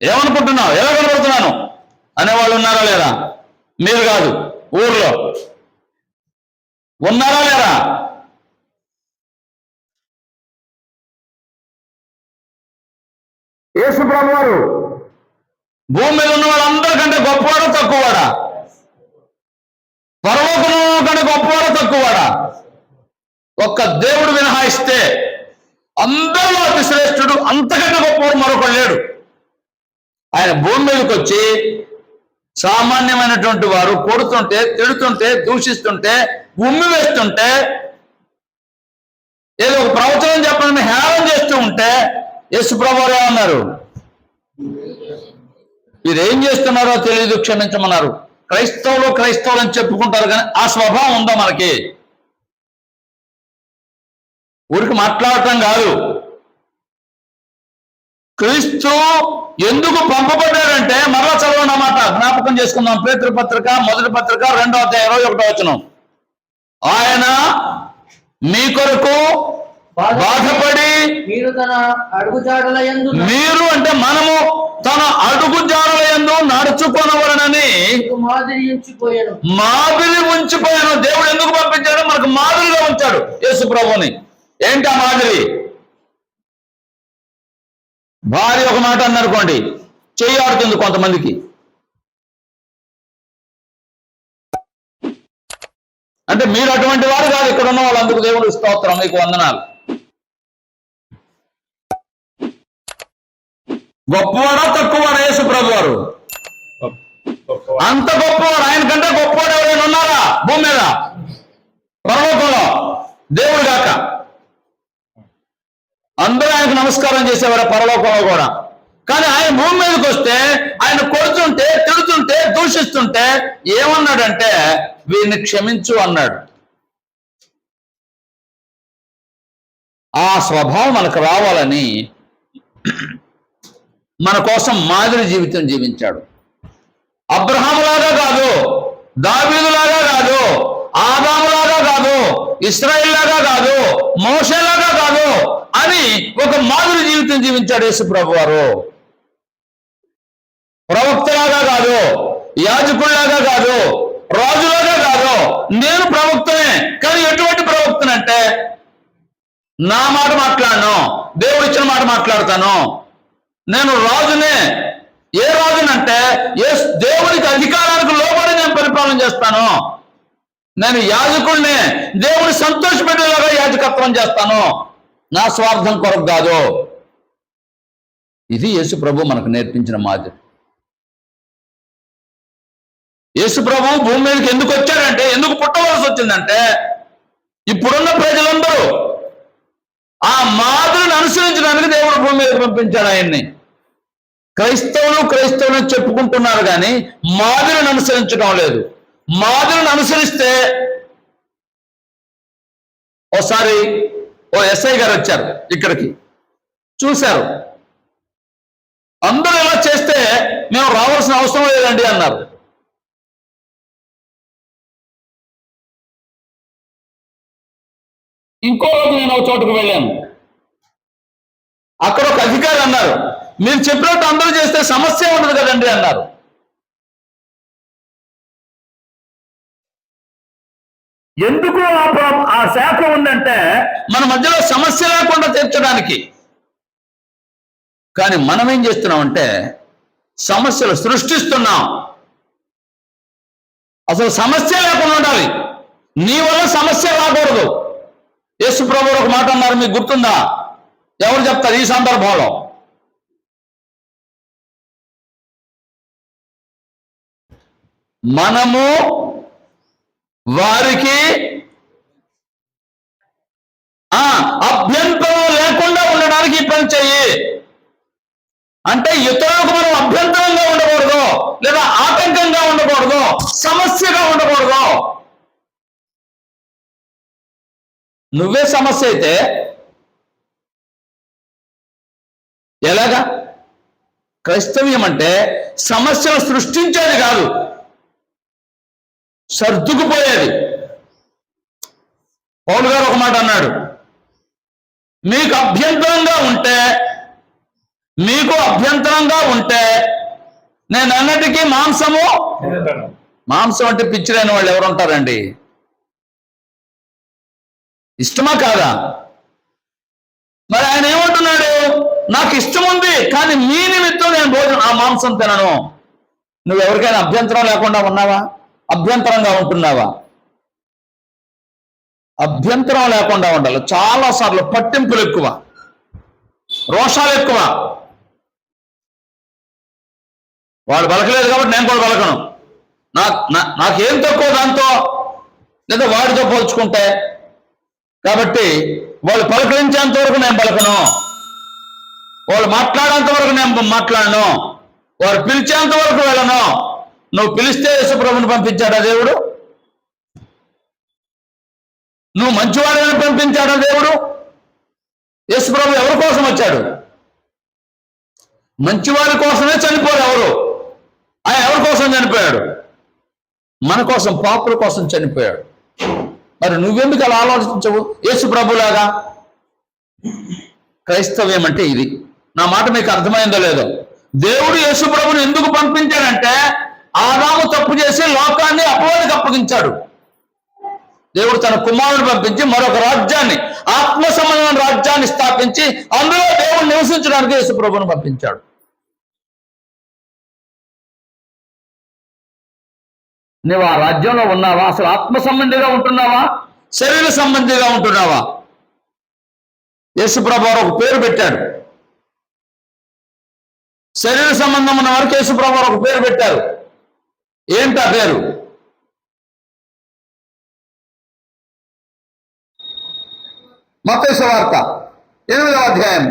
ఏమనుకుంటున్నావు, ఎలా కనబడుతున్నాను అనేవాళ్ళు ఉన్నారా లేరా? మీరు కాదు, ఊర్లో ఉన్నారా లేరా? యేసు ప్రభు వారు భూమి మీద ఉన్న వాళ్ళందరికంటే గొప్పవాడా తక్కువవాడా? పరలోకము కంటే గొప్పవాడా తక్కువవాడా? ఒక్క దేవుడు మినహాయిస్తే అందరిలో అతి శ్రేష్ఠుడు, అంతకంటే గొప్పవాడు మరొకడు లేడు. ఆయన భూమి మీదకి వచ్చి సామాన్యమైనటువంటి వారు కొడుతుంటే, తిడుతుంటే, దూషిస్తుంటే, ఉమ్మి వేస్తుంటే, ఏదో ఒక ప్రవచనం చెప్పని హేళన చేస్తూ ఉంటే యేసు ప్రభువు ఏమన్నారు? మీరేం చేస్తున్నారో తెలియదు, క్షమించమన్నారు. క్రైస్తవులు అని చెప్పుకుంటారు, కానీ ఆ స్వభావం ఉందా మనకి? ఊరికి మాట్లాడటం కాదు. క్రీస్తు ఎందుకు పంపబడ్డాడంటే, మరలా చదవండి అన్నమాట, జ్ఞాపకం చేసుకుందాం. పేతురు పత్రిక 1వ పత్రిక 2వ అధ్యాయం 21వ వచనం. ఆయన మీ కొరకు బాధపడి, మీరు అంటే మనము తన అడుగు జాడల యందు నడుచుకొనవలనని మాదిరి ఉంచిపోయాను. దేవుడు ఎందుకు పంపించాడు? మనకు మాదిరిగా ఉంచాడు యేసు ప్రభువుని. ఏంటి ఆ మాదిరి? భార్య ఒక మాట అన్నారనుకోండి, చెయ్యి ఆడుతుంది కొంతమందికి. అంటే మీరు అటువంటి వారు కాదు. ఇక్కడ ఉన్న వాళ్ళందుకు దేవుడు స్తోత్రం, మీకు వందనాలు. గొప్పవాడా తక్కువవాడా యేసు ప్రభు వారు? అంత గొప్పవాడు. ఆయన కంటే గొప్పవాడు ఎవరైనా ఉన్నారా భూమి మీద? పరలోకంలో దేవుడు కాక అందరూ ఆయనకు నమస్కారం చేసేవారు పరలోకంలో కూడా. కానీ ఆయన భూమి మీదకి వస్తే ఆయన కొడుతుంటే, తిడుతుంటే, దూషిస్తుంటే ఏమన్నాడంటే, వీరిని క్షమించు అన్నాడు. ఆ స్వభావం మనకు రావాలని మన కోసం మాదిరి జీవితం జీవించాడు. అబ్రహాములాగా కాదు, దావీదులాగా కాదు, ఆదాములాగా కాదు, ఇశ్రాయేలులాగా కాదు, మోషేలాగా కాదు అని ఒక మాదిరి జీవితం జీవించాడు యేసు ప్రభు వారు. ప్రవక్తలాగా కాదు, యాజకుల్లాగా కాదు, రాజులాగా కాదు. నేను ప్రవక్తనే, కానీ ఎటువంటి ప్రవక్తనంటే నా మాట మాట్లాడను, దేవుడు ఇచ్చిన మాట మాట్లాడతాను. నేను రాజునే. ఏ రాజునంటే దేవునికి అధికారానికి లోబడి నేను పరిపాలన చేస్తాను. నేను యాజకుడినే, దేవుని సంతోషపెట్టేలాగా యాజకత్వం చేస్తాను, నా స్వార్థం కొరకు కాదు. ఇది యేసు ప్రభు మనకు నేర్పించిన మాదిరి. యేసు ప్రభు భూమి మీదకి ఎందుకు వచ్చాడంటే, ఎందుకు పుట్టవలసి వచ్చిందంటే, ఇప్పుడున్న ప్రజలందరూ ఆ మాదిరిని అనుసరించడానికి దేవుడు భూమి మీదకి పంపించాడు ఆయన్ని. క్రైస్తవులు చెప్పుకుంటున్నారు కానీ మాదిరిని అనుసరించడం లేదు. మాదిరిని అనుసరిస్తే, ఓసారి ఓ ఎస్ఐ గారు వచ్చారు ఇక్కడికి, చూశారు. అందరూ ఇలా చేస్తే మేము రావాల్సిన అవసరం లేదండి అన్నారు. ఇంకో రోజు నేను ఒక చోటుకు వెళ్ళాను. అక్కడ ఒక అధికారి అన్నారు, మీరు చెప్పినట్టు అందరూ చేస్తే సమస్య ఉండదు కదండి అన్నారు. ఎందుకు ఆ శాఖ ఉందంటే మన మధ్యలో సమస్య లేకుండా తీర్చడానికి. కానీ మనం ఏం చేస్తున్నామంటే సమస్యలు సృష్టిస్తున్నాం. అసలు సమస్య లేకుండా ఉండాలి. నీ వల్ల సమస్య రాకూడదు. యేసు ప్రభువు ఒక మాట అన్నారు, మీకు గుర్తుందా? ఎవరు చెప్తారు ఈ సందర్భంలో? మనము వారికి అభ్యంతరం లేకుండా ఉండడానికి ఈ పని చెయ్యి. అంటే ఇతరులకు మనం అభ్యంతరంగా ఉండకూడదు, లేదా ఆటంకంగా ఉండకూడదు, సమస్యగా ఉండకూడదు. నువ్వే సమస్య అయితే ఎలాగా? క్రైస్తవ్యం అంటే సమస్యలు సృష్టించేది కాదు, సర్దుకుపోయేది. పౌలు గారు ఒక మాట అన్నాడు, మీకు అభ్యంతరంగా ఉంటే నేను అన్నిటికీ మాంసం అంటే పిచ్చిలేని వాళ్ళు ఎవరు ఉంటారండి? ఇష్టమా కాదా? మరి ఆయన ఏమంటున్నాడు, నాకు ఇష్టం ఉంది కానీ మీ నిమిత్తం నేను ఆ మాంసం తినను. నువ్వు ఎవరికైనా అభ్యంతరం లేకుండా ఉన్నావా? అభ్యంతరంగా ఉంటున్నావా? అభ్యంతరం లేకుండా ఉండాలి. చాలాసార్లు పట్టింపులు ఎక్కువ, రోషాలు ఎక్కువ. వాడు బలకలేదు కాబట్టి నేను కూడా బలకను, నాకేం తక్కువ దాంతో, లేదా వాడితో పోల్చుకుంటే. కాబట్టి వాళ్ళు పలకరించేంత వరకు నేను పలకను, వాళ్ళు మాట్లాడేంత వరకు నేను మాట్లాడను, వారు పిలిచేంత వరకు వెళ్ళను. నువ్వు పిలిస్తే యేసుప్రభుని పంపించాడా దేవుడు? నువ్వు మంచివాడని పంపించాడా దేవుడు? యేసుప్రభు ఎవరి కోసం వచ్చాడు? మంచివారి కోసమే చనిపోరు ఎవరు. ఆయన ఎవరి కోసం చనిపోయాడు? మన కోసం, పాపుల కోసం చనిపోయాడు. మరి నువ్వెందుకు అలా ఆలోచించవు యేసుప్రభులాగా? క్రైస్తవ్యం అంటే ఇది. నా మాట మీకు అర్థమైందో లేదో? దేవుడు యేసుప్రభుని ఎందుకు పంపించాడంటే ఆదాము తప్పు చేసి లోకాన్ని అపవాదికి అప్పగించాడు. దేవుడు తన కుమారుని పంపించి మరొక రాజ్యాన్ని, ఆత్మ సంబంధమైన రాజ్యాన్ని స్థాపించి అందులో దేవుడు నివసించడానికి యేసుప్రభుని పంపించాడు. నువ్వు ఆ రాజ్యంలో ఉన్నావా? అసలు ఆత్మ సంబంధిగా ఉంటున్నావా, శరీర సంబంధిగా ఉంటున్నావా? యేసుప్రభు ఒక పేరు పెట్టాడు. శరీర సంబంధం ఉన్న వారికి యేసుప్రభు ఒక పేరు పెట్టారు. ఏంటా పేరు? మత్తయి సువార్త 8వ అధ్యాయం.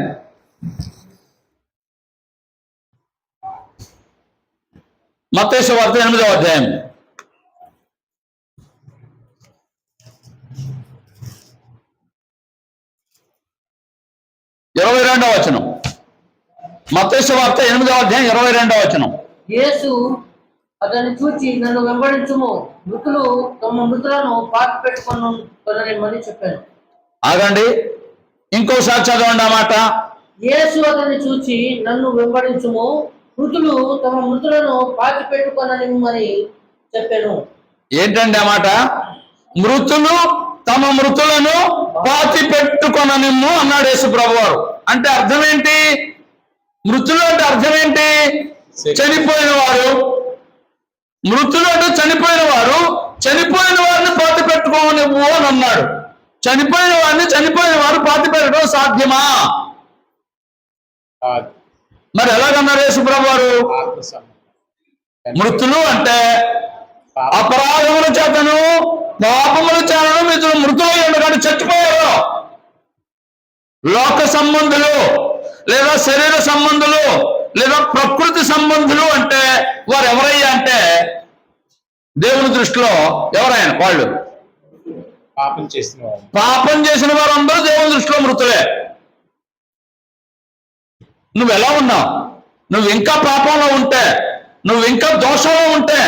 మత్తయి సువార్త 8వ అధ్యాయం 22వ వచనం. మత్తయి సువార్త 8వ అధ్యాయం 22వ వచనం. యేసు అతన్ని చూచి, నన్ను వెంబడించుము, మృతులు తమ మృతులను పాతి పెట్టుకొనని చెప్పాను. ఆగండి, ఇంకోసారి చదవండి ఆ మాట. యేసు అతన్ని చూచి, నన్ను వెంబడించుము, మృతులు తమ మృతులను పాతి పెట్టుకొనని చెప్పాను. ఏంటండి ఆ మాట? మృతులు తమ మృతులను పాతి పెట్టుకొననిమ్ము అన్నాడు యేసు ప్రభువారు. అంటే అర్థం ఏంటి? మృతులు అంటే అర్థం ఏంటి? చనిపోయిన వారు. మృతులు అంటే చనిపోయిన వారు. చనిపోయిన వారిని పాతి పెట్టుకోనివ్వు అని అన్నాడు. చనిపోయిన వారు పాతి పెట్టడం సాధ్యమా? మరి ఎలాగన్నారు యేసు ప్రభువారు? మృతులు అంటే అపరాధముల చేతను పాపముల చేతను మీరు మృతులు ఎందుకంటే చచ్చిపోయారు. లోక సంబంధులు, లేదా శరీర సంబంధులు, లేదా ప్రకృతి సంబంధులు అంటే వారు ఎవరయ్యా అంటే దేవుని దృష్టిలో ఎవరైనా వాళ్ళు పాపం చేసిన వారందరూ దేవుని దృష్టిలో మృతులే. నువ్వు ఎలా ఉన్నావు? నువ్వు ఇంకా పాపంలో ఉంటే, నువ్వు ఇంకా దోషంలో ఉంటే,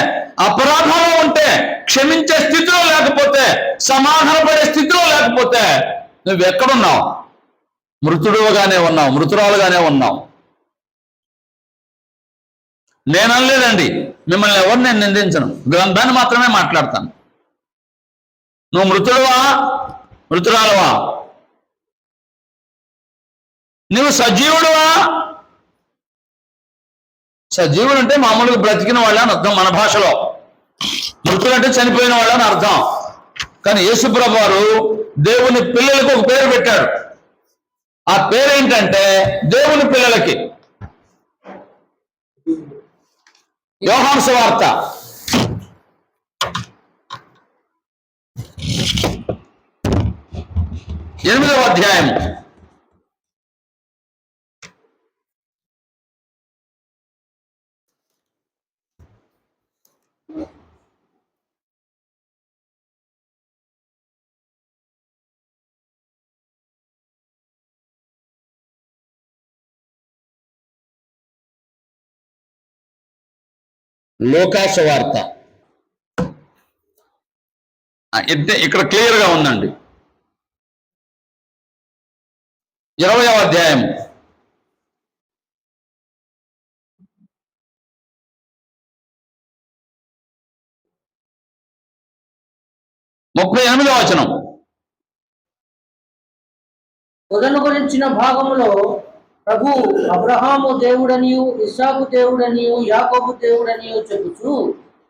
అపరాధంలో ఉంటే, క్షమించే స్థితిలో లేకపోతే, సమాధానపడే స్థితిలో లేకపోతే నువ్వు ఎక్కడున్నావు? మృతుడుగానే ఉన్నావు, మృతురాలుగానే ఉన్నావు. నేను అనలేదండి, మిమ్మల్ని ఎవరు నేను నిందించను, గ్రంథాన్ని మాత్రమే మాట్లాడతాను. నువ్వు మృతుడువా, మృతురాలువా? నువ్వు సజీవుడువా? సజీవుడు అంటే మామూలుగా బ్రతికిన వాళ్ళ అని అర్థం మన భాషలో. మృతులు అంటే చనిపోయిన వాళ్ళు అని అర్థం. కానీ యేసుప్రభు వారు దేవుని పిల్లలకు ఒక పేరు పెట్టాడు. ఆ పేరు ఏంటంటే దేవుని పిల్లలకి. యోహాను సువార్త 8వ అధ్యాయం ఇక్కడ క్లియర్ గా ఉందండి. 20వ అధ్యాయం 38వ వచనం. పొదను గురించిన భాగములో ప్రభు అబ్రహాము దేవుడనియు ఇస్సాకు దేవుడనియు యాకోబు దేవుడనియు చెప్పుచు,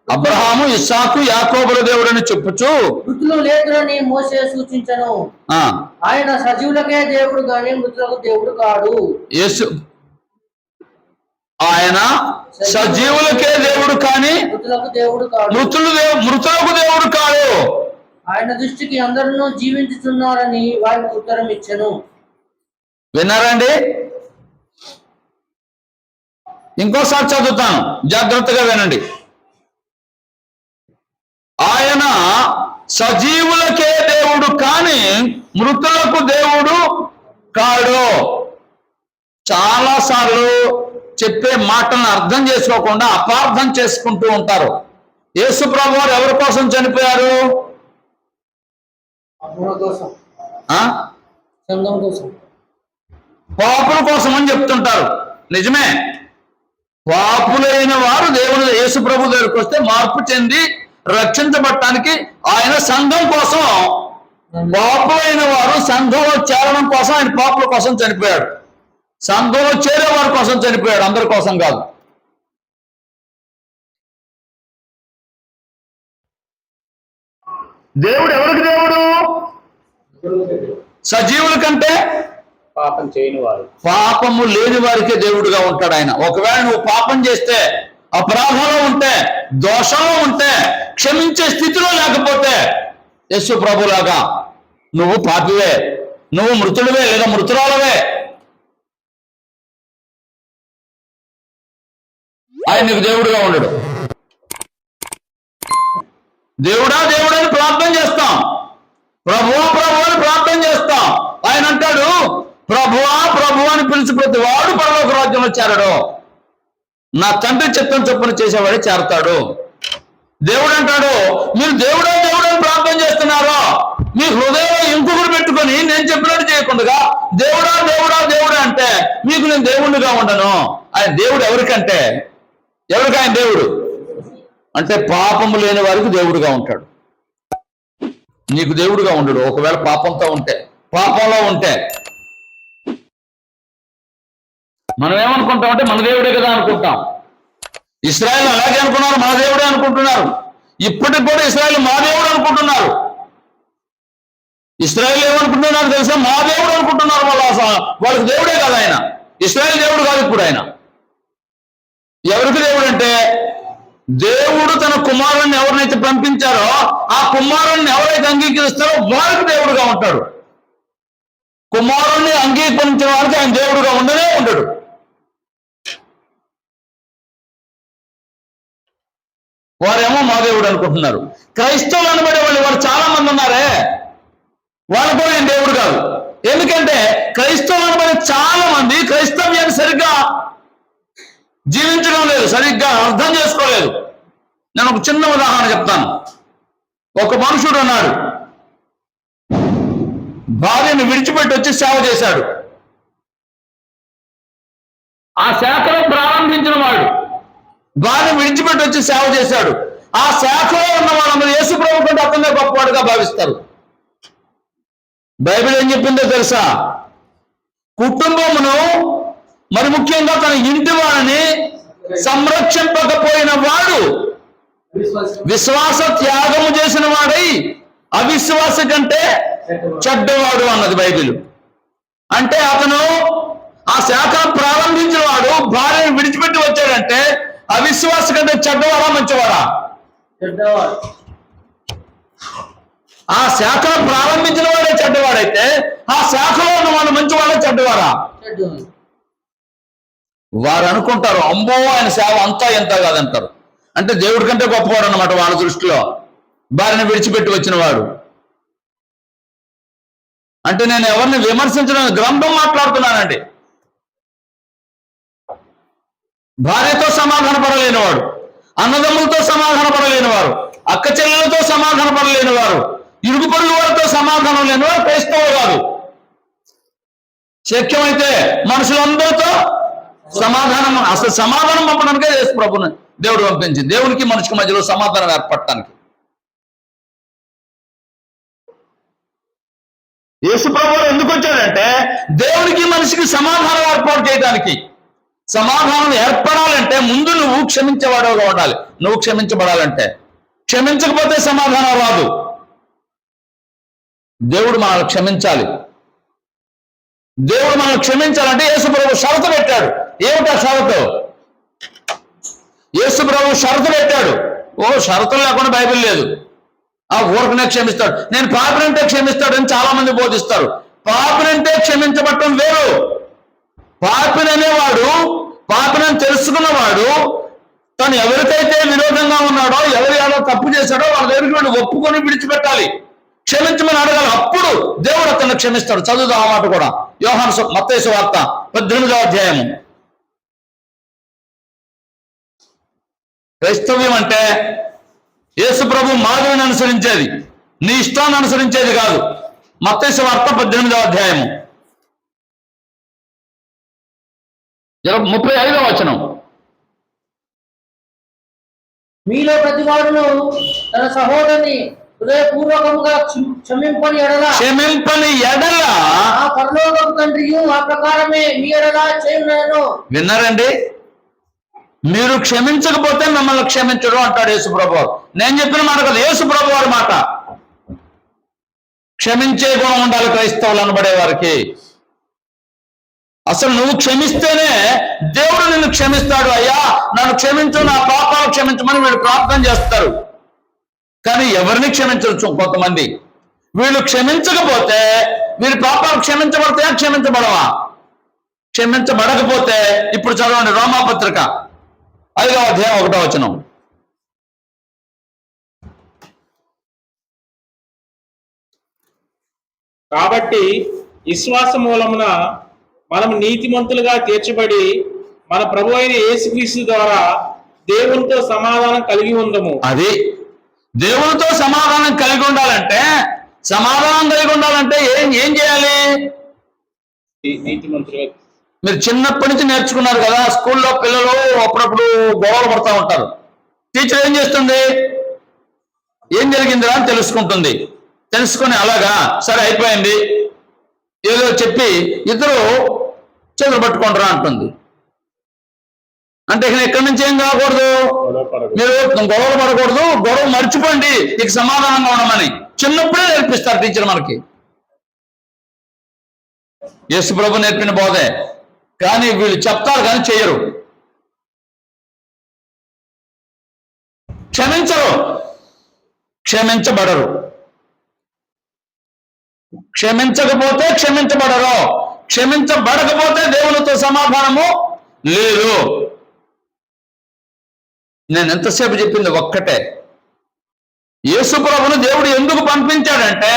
అబ్రహాము ఇస్సాకు యాకోబుల దేవుడని చెప్పుచు మృతులు లేదురని మోసే సూచించను. ఆయన సజీవులకే దేవుడు గాని మృతులకు దేవుడు కాడు. ఆయన సజీవులకే దేవుడు కానీ మృతులకు దేవుడు కాడు. మృతులకు దేవుడు కాడు. ఆయన దృష్టికి అందరూ జీవించుతున్నారని వారికి ఉత్తరం ఇచ్చెను. విన్నారండి? ఇంకోసారి చదువుతాను, జాగ్రత్తగా వినండి. ఆయన సజీవులకే దేవుడు కానీ మృతులకు దేవుడు కాడు. చాలాసార్లు చెప్పే మాటలను అర్థం చేసుకోకుండా అపార్థం చేసుకుంటూ ఉంటారు. యేసు ప్రభువు వారు ఎవరి కోసం చనిపోయారు? పాపుల కోసం అని చెప్తుంటారు. నిజమే, పాపులైన వారు దేవుడు యేసు ప్రభు దగ్గరికి వస్తే మార్పు చెంది రక్షించబడటానికి ఆయన సంఘం కోసం, పాపులైన వారు సంఘంలో చేరడం కోసం ఆయన పాపుల కోసం చనిపోయాడు. సంఘంలో చేరే వారి కోసం చనిపోయాడు, అందరి కోసం కాదు. దేవుడు ఎవరికి దేవుడు? సజీవుల కంటే పాపం చేయని వారు, పాపము లేని వారికే దేవుడుగా ఉంటాడు ఆయన. ఒకవేళ నువ్వు పాపం చేస్తే, అపరాధంలో ఉంటే, దోషంలో ఉంటే, క్షమించే స్థితిలో లేకపోతే యేసు ప్రభులాగా నువ్వు పాపివే, నువ్వు మృతుడివే లేదా మృతురాలవే. ఆయన నీకు దేవుడుగా ఉండడు. దేవుడా దేవుడా అని ప్రార్థన చేస్తాం, ప్రభువా ప్రభు అని ప్రార్థన చేస్తాం. ఆయన అంటాడు, ప్రభువా ప్రభు అని పిలిచి ప్రతి వాడు పరలోక రాజ్యంలో చేరడు, నా తండ్రి చిత్తం చొప్పున చేసేవాడే చేరతాడు. దేవుడు అంటాడు, మీరు దేవుడా దేవుడు అని ప్రార్థన చేస్తున్నారో మీ హృదయంలో ఇంకొకరు పెట్టుకొని నేను చెప్పినట్టు చేయకుండా దేవుడా దేవుడా దేవుడా అంటే మీకు నేను దేవుడిగా ఉండను. ఆయన దేవుడు ఎవరికంటే ఎవరికి ఆయన దేవుడు అంటే పాపము లేని వారికి దేవుడుగా ఉంటాడు. నీకు దేవుడుగా ఉండడు. ఒకవేళ పాపంతో ఉంటే, పాపంలో ఉంటే మనం ఏమనుకుంటామంటే మన దేవుడే కదా అనుకుంటాం. ఇశ్రాయేలు అలాగే అనుకున్నారు, మన దేవుడే అనుకుంటున్నారు. ఇప్పటికి కూడా ఇశ్రాయేలు మా దేవుడు అనుకుంటున్నారు. ఇశ్రాయేలు ఏమనుకుంటున్నారు తెలుసా? మా దేవుడు అనుకుంటున్నారు. వాళ్ళకి దేవుడే కాదు ఆయన. ఇశ్రాయేలు దేవుడు కాదు ఇప్పుడు ఆయన. ఎవరికి దేవుడు అంటే దేవుడు తన కుమారుణ్ణి ఎవరినైతే పంపించారో ఆ కుమారుణ్ణి ఎవరైతే అంగీకరిస్తారో వారికి దేవుడుగా ఉంటాడు. కుమారుణ్ణి అంగీకరించిన వారికి ఆయన దేవుడుగా ఉండనే ఉండడు. వారేమో మా దేవుడు అనుకుంటున్నారు. క్రైస్తవులు అనబడే వాళ్ళు చాలా మంది ఉన్నారే, వాళ్ళు కూడా ఆయన దేవుడు కాదు. ఎందుకంటే క్రైస్తవులు అనబడే చాలా మంది క్రైస్తవ్యాన్ని సరిగ్గా జీవించడం లేదు, సరిగ్గా అర్థం చేసుకోలేదు. నేను ఒక చిన్న ఉదాహరణ చెప్తాను. ఒక మనుషుడు ఉన్నాడు, భార్యను విడిచిపెట్టి వచ్చి సేవ చేశాడు. ఆ శాఖలో ప్రారంభించిన వాడు భార్య విడిచిపెట్టి వచ్చి సేవ చేశాడు. ఆ శాఖలో ఉన్న వాళ్ళందరూ యేసు ప్రభు కంటే అతనే గొప్పవాడుగా భావిస్తారు. బైబిల్ ఏం చెప్పిందో తెలుసా? కుటుంబమును, మరి ముఖ్యంగా తన ఇంటి వారిని సంరక్షింపకపోయిన వాడు విశ్వాస త్యాగము చేసిన వాడై అవిశ్వాస కంటే చెడ్డవాడు అన్నది బైబిల్. అంటే అతను ఆ శాఖను ప్రారంభించిన వాడు భార్యను విడిచిపెట్టి వచ్చాడంటే అవిశ్వాస కంటే చెడ్డవాడా మంచివాడా? చెడ్డవాడు. ఆ శాఖను ప్రారంభించిన వాడే చెడ్డవాడైతే ఆ శాఖలో ఉన్న వాడు మంచివాడా చెడ్డవాడా? చెడ్డవాడు. వారు అనుకుంటారు అమ్మో ఆయన సేవ అంతా ఎంత కాదంటారు. అంటే దేవుడి కంటే గొప్పవాడు అన్నమాట వాళ్ళ దృష్టిలో భార్యను విడిచిపెట్టి వచ్చిన వాడు. అంటే నేను ఎవరిని విమర్శించడం, గ్రంథం మాట్లాడుతున్నానండి. భార్యతో సమాధాన పడలేని వాడు, అన్నదమ్ములతో సమాధాన పడలేని వారు, అక్క చెల్లెలతో సమాధాన పడలేని వారు, ఇరుగు పొరుగు వారితో సమాధానం లేని వారు క్రైస్తవులు కాదు. శక్యమైతే మనుషులందరితో సమాధానం, అసలు సమాధానం పంపడానికే యేసు ప్రభుని దేవుడు పంపించి దేవునికి మనిషికి మధ్యలో సమాధానం ఏర్పడటానికి. యేసు ప్రభువు ఎందుకు వచ్చాడంటే దేవునికి మనిషికి సమాధానం ఏర్పాటు చేయడానికి. సమాధానం ఏర్పడాలంటే ముందు నువ్వు క్షమించేవాడుగా ఉండాలి. నువ్వు క్షమించబడాలంటే, క్షమించకపోతే సమాధానం రాదు. దేవుడు మనల్ని క్షమించాలి. దేవుడు మనల్ని క్షమించాలంటే యేసు ప్రభు షరతు పెట్టాడు. ఏమిటా షరతు? యేసు ప్రభు షరతు పెట్టాడు. షరతులు లేకుండా బైబిల్ లేదు. ఆ ఊరకనే క్షమిస్తాడు, నేను పాపినంటే క్షమిస్తాడని చాలా మంది బోధిస్తారు. పాపినంటే క్షమించబడటం వేరు. పాపిననేవాడు, పాపినని తెలుసుకున్నవాడు తను ఎవరికైతే విరోధంగా ఉన్నాడో, ఎవరి ఏదో తప్పు చేశాడో వాళ్ళ దగ్గరికి వాడు ఒప్పుకొని విడిచిపెట్టాలి, క్షమించమని అడగాలి. అప్పుడు దేవుడు అతన్ని క్షమిస్తాడు. చదువుదాం ఆ మాట కూడా. యోహాను మత్తయి సువార్త 18వ అధ్యాయము. క్రైస్తవ్యం అంటే యేసు ప్రభు మాదిరిని అనుసరించేది, నీ ఇష్టాన్ని అనుసరించేది కాదు. మత్తయి సువార్త 18వ అధ్యాయము 35వ వచనం. మీలో ప్రతివాడును తన సహోదరుని హృదయపూర్వకముగా క్షమింపని ఎడల ఆ పరలోకపు తండ్రియు ఆ ప్రకారమే మీ ఎడల చేయును. విన్నారండి? మీరు క్షమించకపోతే మిమ్మల్ని క్షమించడు అంటాడు యేసు ప్రభు. నేను చెప్పిన మాట కదా, యేసు ప్రభు వారి మాట. క్షమించే గుణం ఉండాలి క్రైస్తవులు అనబడే వారికి. అసలు నువ్వు క్షమిస్తేనే దేవుడు నిన్ను క్షమిస్తాడు. అయ్యా నన్ను క్షమించు, నా పాపాలు క్షమించమని వీళ్ళు ప్రార్థన చేస్తారు. కానీ ఎవరిని క్షమించవచ్చు కొంతమంది. వీళ్ళు క్షమించకపోతే వీరి పాపాలు క్షమించబడతాయా, క్షమించబడవా? క్షమించబడకపోతే ఇప్పుడు చదవండి రోమాపత్రిక 5వ అధ్యాయం 1వ వచనం. కాబట్టి విశ్వాస మూలమున మనం నీతిమంతులుగా తీర్చబడి మన ప్రభు అయిన యేసుక్రీస్తు ద్వారా దేవునితో సమాధానం కలిగి ఉందము. అది దేవునితో సమాధానం కలిగి ఉండాలంటే, ఏం చేయాలి? నీతిమంతులుగా. మీరు చిన్నప్పటి నుంచి నేర్చుకున్నారు కదా, స్కూల్లో పిల్లలు అప్పుడప్పుడు గొడవలు పడతా ఉంటారు. టీచర్ ఏం చేస్తుంది? ఏం జరిగిందిరా అని తెలుసుకుంటుంది. తెలుసుకొని అలాగా సరే అయిపోయింది ఏదో చెప్పి ఇద్దరు చేతులు పట్టుకుంటారా అంటుంది. అంటే ఇక్కడి నుంచి ఏం కాకూడదు, మీరు గొడవలు పడకూడదు, గొడవ మర్చిపోండి, ఇక సమాధానంగా ఉండమని చిన్నప్పుడే నేర్పిస్తారు టీచర్ మనకి. యేసు ప్రభు నేర్పిన బోధే. కానీ వీళ్ళు చెప్తారు కానీ చెయ్యరు. క్షమించరు, క్షమించబడరు. క్షమించకపోతే క్షమించబడరు, క్షమించబడకపోతే దేవునితో సమాధానము లేదు. నేను ఎంతసేపు చెప్పింది ఒక్కటే. యేసు ప్రభువును దేవుడు ఎందుకు పంపించాడంటే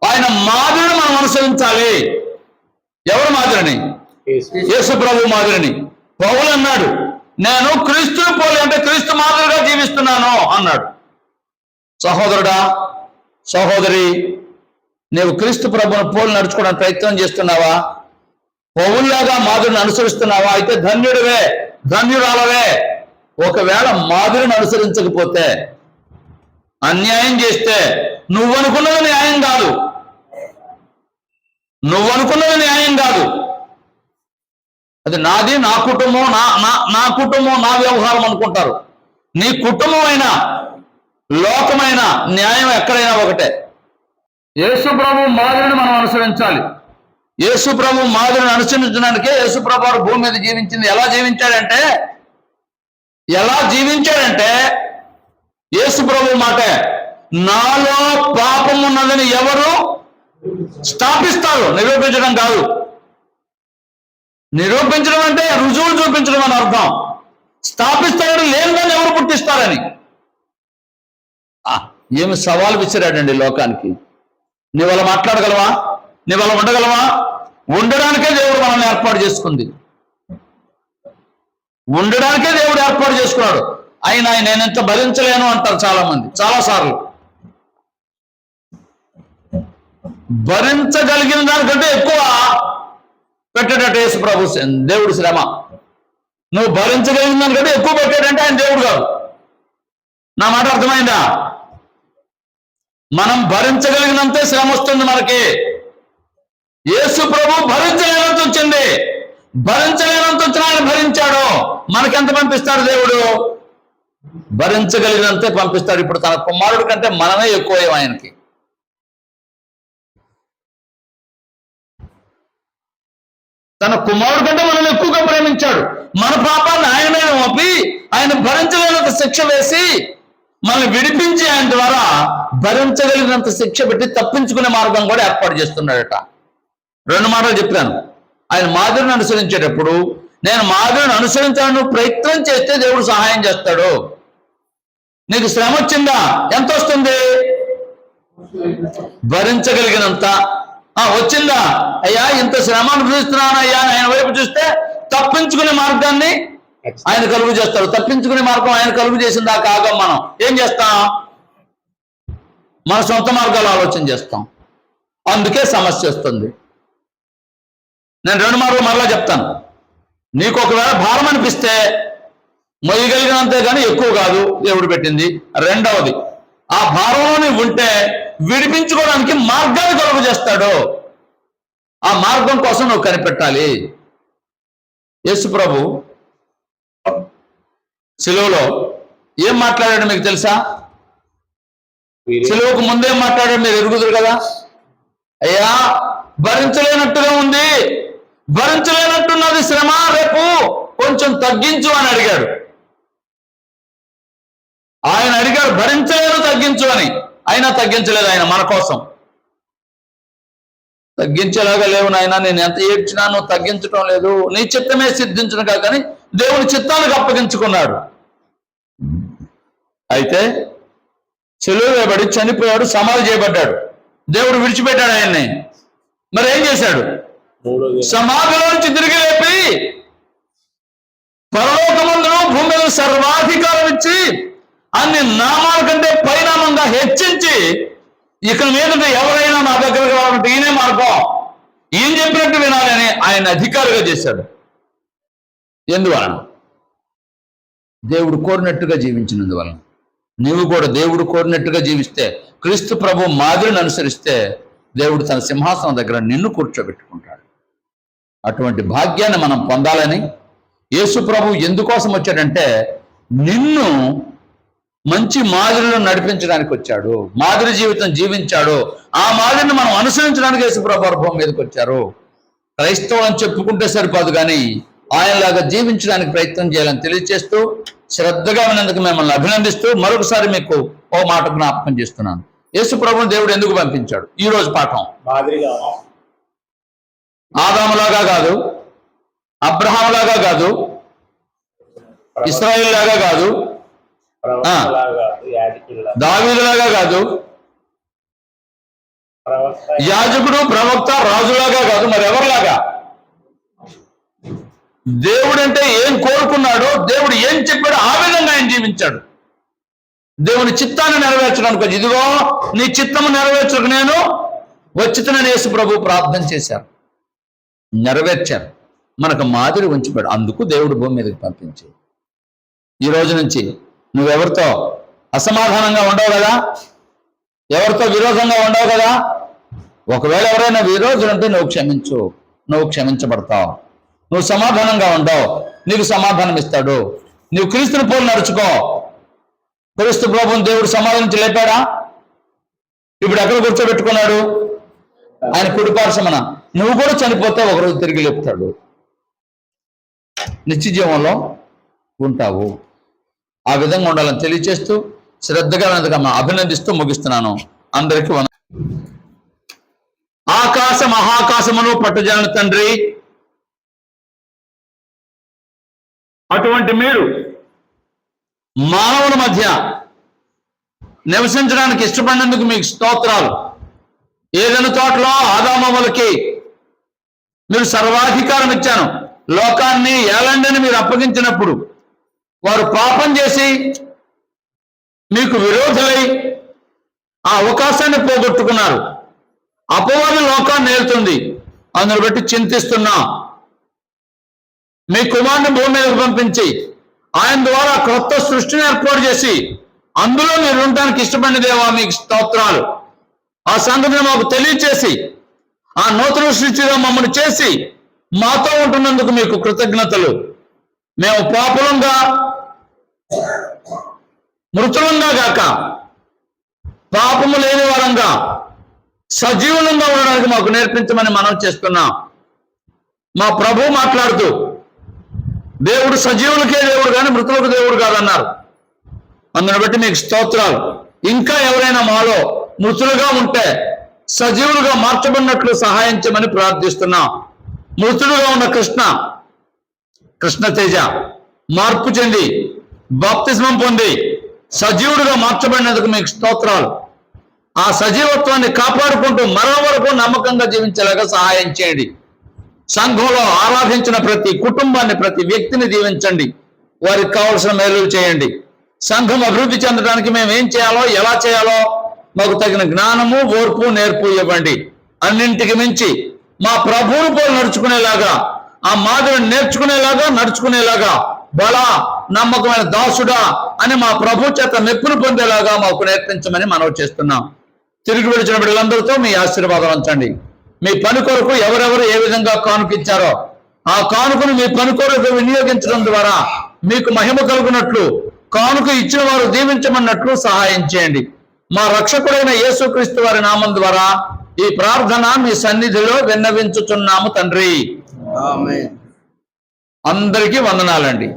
ఆయన మాదిరిని మనం అనుసరించాలి. ఎవరు మాదిరిని? యేసు ప్రభు మాదిరిని. పౌలు అన్నాడు, నేను క్రీస్తుని పోలి అంటే క్రీస్తు మాదిరిగా జీవిస్తున్నాను అన్నాడు. సహోదరుడా, సహోదరి, నీవు క్రీస్తు ప్రభువును పోలి నడుచుకోవడానికి ప్రయత్నం చేస్తున్నావా? పౌలులాగా మాదిరిని అనుసరిస్తున్నావా? అయితే ధన్యుడివే, ధన్యురాలవే. ఒకవేళ మాదిరిని అనుసరించకపోతే, అన్యాయం చేస్తే, నువ్వనుకున్నది న్యాయం కాదు, నువ్వనుకున్నది న్యాయం కాదు, అది నాది, నా కుటుంబం, నా కుటుంబం, నా వ్యవహారం అనుకుంటారు. నీ కుటుంబమైన లోకమైన న్యాయం ఎక్కడైనా ఒకటే. యేసు ప్రభు మాదిరిని మనం అనుసరించాలి. యేసు ప్రభు మాదిరిని అనుసరించడానికే యేసు ప్రభు వారు భూమి మీద జీవించింది. ఎలా జీవించాడంటే యేసు ప్రభు మాటే, నాలో పాపం ఉన్నదని ఎవరు స్థాపిస్తారు, నిరూపించడం కాదు. నిరూపించడం అంటే రుజువులు చూపించడం అని అర్థం. స్థాపిస్తారని లేనిదాన్ని ఎవరు పుట్టిస్తారని. ఏమి సవాలు విసిరాడండి లోకానికి. నీ వల్ల మాట్లాడగలవా? నీ వల్ల ఉండగలవా? ఉండడానికే దేవుడు మనల్ని ఏర్పాటు చేసుకుంది. ఉండడానికే దేవుడు ఏర్పాటు చేసుకున్నాడు. ఆయన నేను ఎంత భరించలేను అంటారు చాలా మంది. చాలాసార్లు భరించగలిగిన దానికంటే ఎక్కువ పెట్టేటట్టు యేసు ప్రభు దేవుడు శ్రమ. నువ్వు భరించగలిగిన దానికంటే ఎక్కువ పెట్టాడంటే ఆయన దేవుడు కాదు. నా మాట అర్థమైందా? మనం భరించగలిగినంతే శ్రమ వస్తుంది మనకి. యేసు ప్రభు భరించలేనంత వచ్చింది. భరించలేనంత వచ్చిన ఆయన భరించాడు. మనకెంత పంపిస్తాడు దేవుడు? భరించగలిగినంతే పంపిస్తాడు. ఇప్పుడు తన కుమారుడి కంటే మనమే ఎక్కువ ఆయనకి. తన కుమారుడు కంటే మనల్ని ఎక్కువగా ప్రేమించాడు. మన పాపాన్ని ఆయన మీద మోపి ఆయన భరించలేనంత శిక్ష వేసి మనల్ని విడిపించి ఆయన ద్వారా భరించగలిగినంత శిక్ష పెట్టి తప్పించుకునే మార్గం కూడా ఏర్పాటు చేస్తున్నాడట. 2 మాటలు చెప్పాను. ఆయన మాదిరిని అనుసరించేటప్పుడు నేను మాదిరిని అనుసరించాను ప్రయత్నం చేస్తే దేవుడు సహాయం చేస్తాడు. నీకు శ్రమ వచ్చిందా? ఎంత వస్తుంది? భరించగలిగినంత. వచ్చిందా? అయ్యా ఇంత శ్రమ అనుభవిస్తున్నాను అయ్యా ఆయన వైపు చూస్తే తప్పించుకునే మార్గాన్ని ఆయన కలుగు చేస్తాడు. తప్పించుకునే మార్గం ఆయన కలుగు చేసిందా కాగా మనం ఏం చేస్తాం? మన సొంత మార్గాలు ఆలోచన చేస్తాం. అందుకే సమస్య వస్తుంది. నేను 2 మార్లు మరలా చెప్తాను. నీకు ఒకవేళ భారం అనిపిస్తే మొయ్యగలిగినంతే కానీ ఎక్కువ కాదు దేవుడు పెట్టింది. రెండవది, ఆ భారంలో నీవు ఉంటే విడిపించుకోవడానికి మార్గాన్ని కలుగు చేస్తాడు. ఆ మార్గం కోసం నువ్వు కనిపెట్టాలి. యేసు ప్రభు సిలువలో ఏం మాట్లాడాడు మీకు తెలుసా? సిలువకు ముందేం మాట్లాడాడు మీరు ఎరుగుదురు కదా. అయ్యా భరించలేనట్టుగా ఉంది, భరించలేనట్టున్నది శ్రమ, రేపు కొంచెం తగ్గించు అని అడిగాడు. ఆయన అడిగాడు భరించలేను తగ్గించు అని. అయినా తగ్గించలేదు ఆయన మన కోసం. తగ్గించేలాగా లేవు నాయన, నేను ఎంత ఏడ్చినా నువ్వు తగ్గించడం లేదు, నీ చిత్తమే సిద్ధించను కానీ దేవుని చిత్తానికి అప్పగించుకున్నాడు. అయితే సిలువ వేయబడి చనిపోయాడు, సమాధి చేయబడ్డాడు. దేవుడు విడిచిపెట్టాడు ఆయన్ని. మరి ఏం చేశాడు? సమాధిలో నుంచి తిరిగి లేపి పరలోకమందును భూమి మీద సర్వాధికారం ఇచ్చి అన్ని నామాల కంటే పరిణామంగా హెచ్చించి ఇక మీద ఎవరైనా నా దగ్గరకు రావాలంటే ఈయనే మార్గం, ఈయన చెప్పినట్టు వినాలని ఆయన అధికారిగా చేశాడు. ఎందువలన? దేవుడు కోరినట్టుగా జీవించినందువలన. నీవు కూడా దేవుడు కోరినట్టుగా జీవిస్తే, క్రీస్తు ప్రభు మాదిరిని అనుసరిస్తే దేవుడు తన సింహాసనం దగ్గర నిన్ను కూర్చోబెట్టుకుంటాడు. అటువంటి భాగ్యాన్ని మనం పొందాలని యేసు ప్రభు ఎందుకోసం వచ్చాడంటే నిన్ను మంచి మాదిరిలో నడిపించడానికి వచ్చాడు. మాదిరి జీవితం జీవించాడు. ఆ మాదిరిని మనం అనుసరించడానికి యేసు ప్రభు భూమి మీదకి వచ్చారు. క్రైస్తవం అని చెప్పుకుంటే సరిపోదు కానీ ఆయనలాగా జీవించడానికి ప్రయత్నం చేయాలని తెలియజేస్తూ శ్రద్ధగా విన్నందుకు మిమ్మల్ని అభినందిస్తూ మరొకసారి మీకు ఓ మాట జ్ఞాపకం చేస్తున్నాను. యేసు ప్రభువుని దేవుడు ఎందుకు పంపించాడు? ఈ రోజు పాఠం ఆదాములాగా కాదు, అబ్రహాములాగా కాదు, ఇశ్రాయేలు లాగా కాదు, దావీదులాగా కాదు, యాజకుడు ప్రవక్త రాజులాగా కాదు, మరి ఎవరిలాగా? దేవుడు అంటే ఏం కోరుకున్నాడో, దేవుడు ఏం చెప్పాడో ఆ విధంగా ఆయన జీవించాడు. దేవుని చిత్తాన్ని నెరవేర్చడానికి వచ్చి, ఇదిగో నీ చిత్తము నెరవేర్చకు నేను వచ్చితనని యేసు ప్రభు ప్రార్థన చేశారు, నెరవేర్చారు. మనకు మాదిరి ఉంచిపాడు. అందుకు దేవుడు భూమి మీదకి పంపించి ఈ రోజు నుంచి నువ్వెవరితో అసమాధానంగా ఉండవు కదా, ఎవరితో విరోధంగా ఉండవు కదా. ఒకవేళ ఎవరైనా విరోధులు ఉంటే నువ్వు క్షమించు, నువ్వు క్షమించబడతావు. నువ్వు సమాధానంగా ఉండవు, నీకు సమాధానం ఇస్తాడు. నువ్వు క్రీస్తుని పోలు నడుచుకో, క్రీస్తు ప్రభువుని దేవుడు సమాధించి లేపాడా? ఇప్పుడు ఎక్కడ కూర్చోబెట్టుకున్నాడు? ఆయన కుడిపార్శ్వమున. నువ్వు కూడా చనిపోతే ఒకరోజు తిరిగి లేపుతాడు, నిత్య జీవంలో ఉంటావు. ఆ విధంగా ఉండాలని తెలియచేస్తూ శ్రద్ధగా అభినందిస్తూ ముగిస్తున్నాను. అందరికీ ఆకాశ మహాకాశమును పట్టుజాలని తండ్రి, అటువంటి మీరు మానవుల మధ్య నివసించడానికి ఇష్టపడినందుకు మీకు స్తోత్రాలు. ఏదైనా తోటలో ఆదామవ్వలకి మీరు సర్వాధికారం ఇచ్చాను. లోకాన్ని ఏలండని మీరు అప్పగించినప్పుడు వారు పాపం చేసి మీకు విరోధులై ఆ అవకాశాన్ని పోగొట్టుకున్నారు. అపవాది లోకాన్ని ఏలుతుంది. అందును బట్టి చింతిస్తున్నా. మీ కుమారుని భూమి మీదకు పంపించి ఆయన ద్వారా క్రొత్త సృష్టిని ఏర్పాటు చేసి అందులో మీరు ఉండడానికి ఇష్టపడిన దేవా మీకు స్తోత్రాలు. ఆ సంగతిని మాకు తెలియచేసి ఆ నూతన సృష్టిగా మమ్మల్ని చేసి మాతో ఉంటున్నందుకు మీకు కృతజ్ఞతలు. మేము పాపులంగా మృతులంగా గాక పాపము లేని వారంగా సజీవులంగా ఉండడానికి మాకు నేర్పించమని మనం చేస్తున్నాం. మా ప్రభు మాట్లాడుతూ దేవుడు సజీవులకే దేవుడు కానీ మృతులకు దేవుడు కాదన్నారు. అందుని బట్టి మీకు స్తోత్రాలు. ఇంకా ఎవరైనా మాలో మృతులుగా ఉంటే సజీవులుగా మార్చబడినట్లు సహాయం చేయమని ప్రార్థిస్తున్నాం. మృతులుగా ఉన్న కృష్ణతేజ మార్పు చెంది బాప్తిస్మం పొంది సజీవుడిగా మార్చబడినందుకు మీకు స్తోత్రాలు. ఆ సజీవత్వాన్ని కాపాడుకుంటూ మరణం వరకు నమ్మకంగా జీవించేలాగా సహాయం చేయండి. సంఘంలో ఆరాధించిన ప్రతి కుటుంబాన్ని, ప్రతి వ్యక్తిని దీవించండి. వారికి కావలసిన మేలులు చేయండి. సంఘం అభివృద్ధి చెందడానికి మేము ఏం చేయాలో, ఎలా చేయాలో మాకు తగిన జ్ఞానము, ఓర్పు, నేర్పు ఇవ్వండి. అన్నింటికి మించి మా ప్రభువుని పోలు నడుచుకునేలాగా, ఆ మాదిరిని నేర్చుకునేలాగా, నడుచుకునేలాగా బల నమ్మకమైన దాసుడా అని మా ప్రభు చేత మెప్పును పొందేలాగా మాకు నేర్పించమని మనవి చేస్తున్నాం. తిరిగి విడిచిన బిడ్డలందరితో మీ ఆశీర్వాదం ఉంచండి. మీ పని కొరకు ఎవరెవరు ఏ విధంగా కానుకిచ్చారో ఆ కానుకను మీ పని కొరకు వినియోగించడం ద్వారా మీకు మహిమ కలుగునట్లు, కానుక ఇచ్చిన వారు దీవించమన్నట్లు సహాయం చేయండి. మా రక్షకుడైన యేసుక్రీస్తు వారి నామం ద్వారా ఈ ప్రార్థన మీ సన్నిధిలో విన్నవించుచున్నాము తండ్రి. ఆమేన్. అందరికీ వందనాలండి.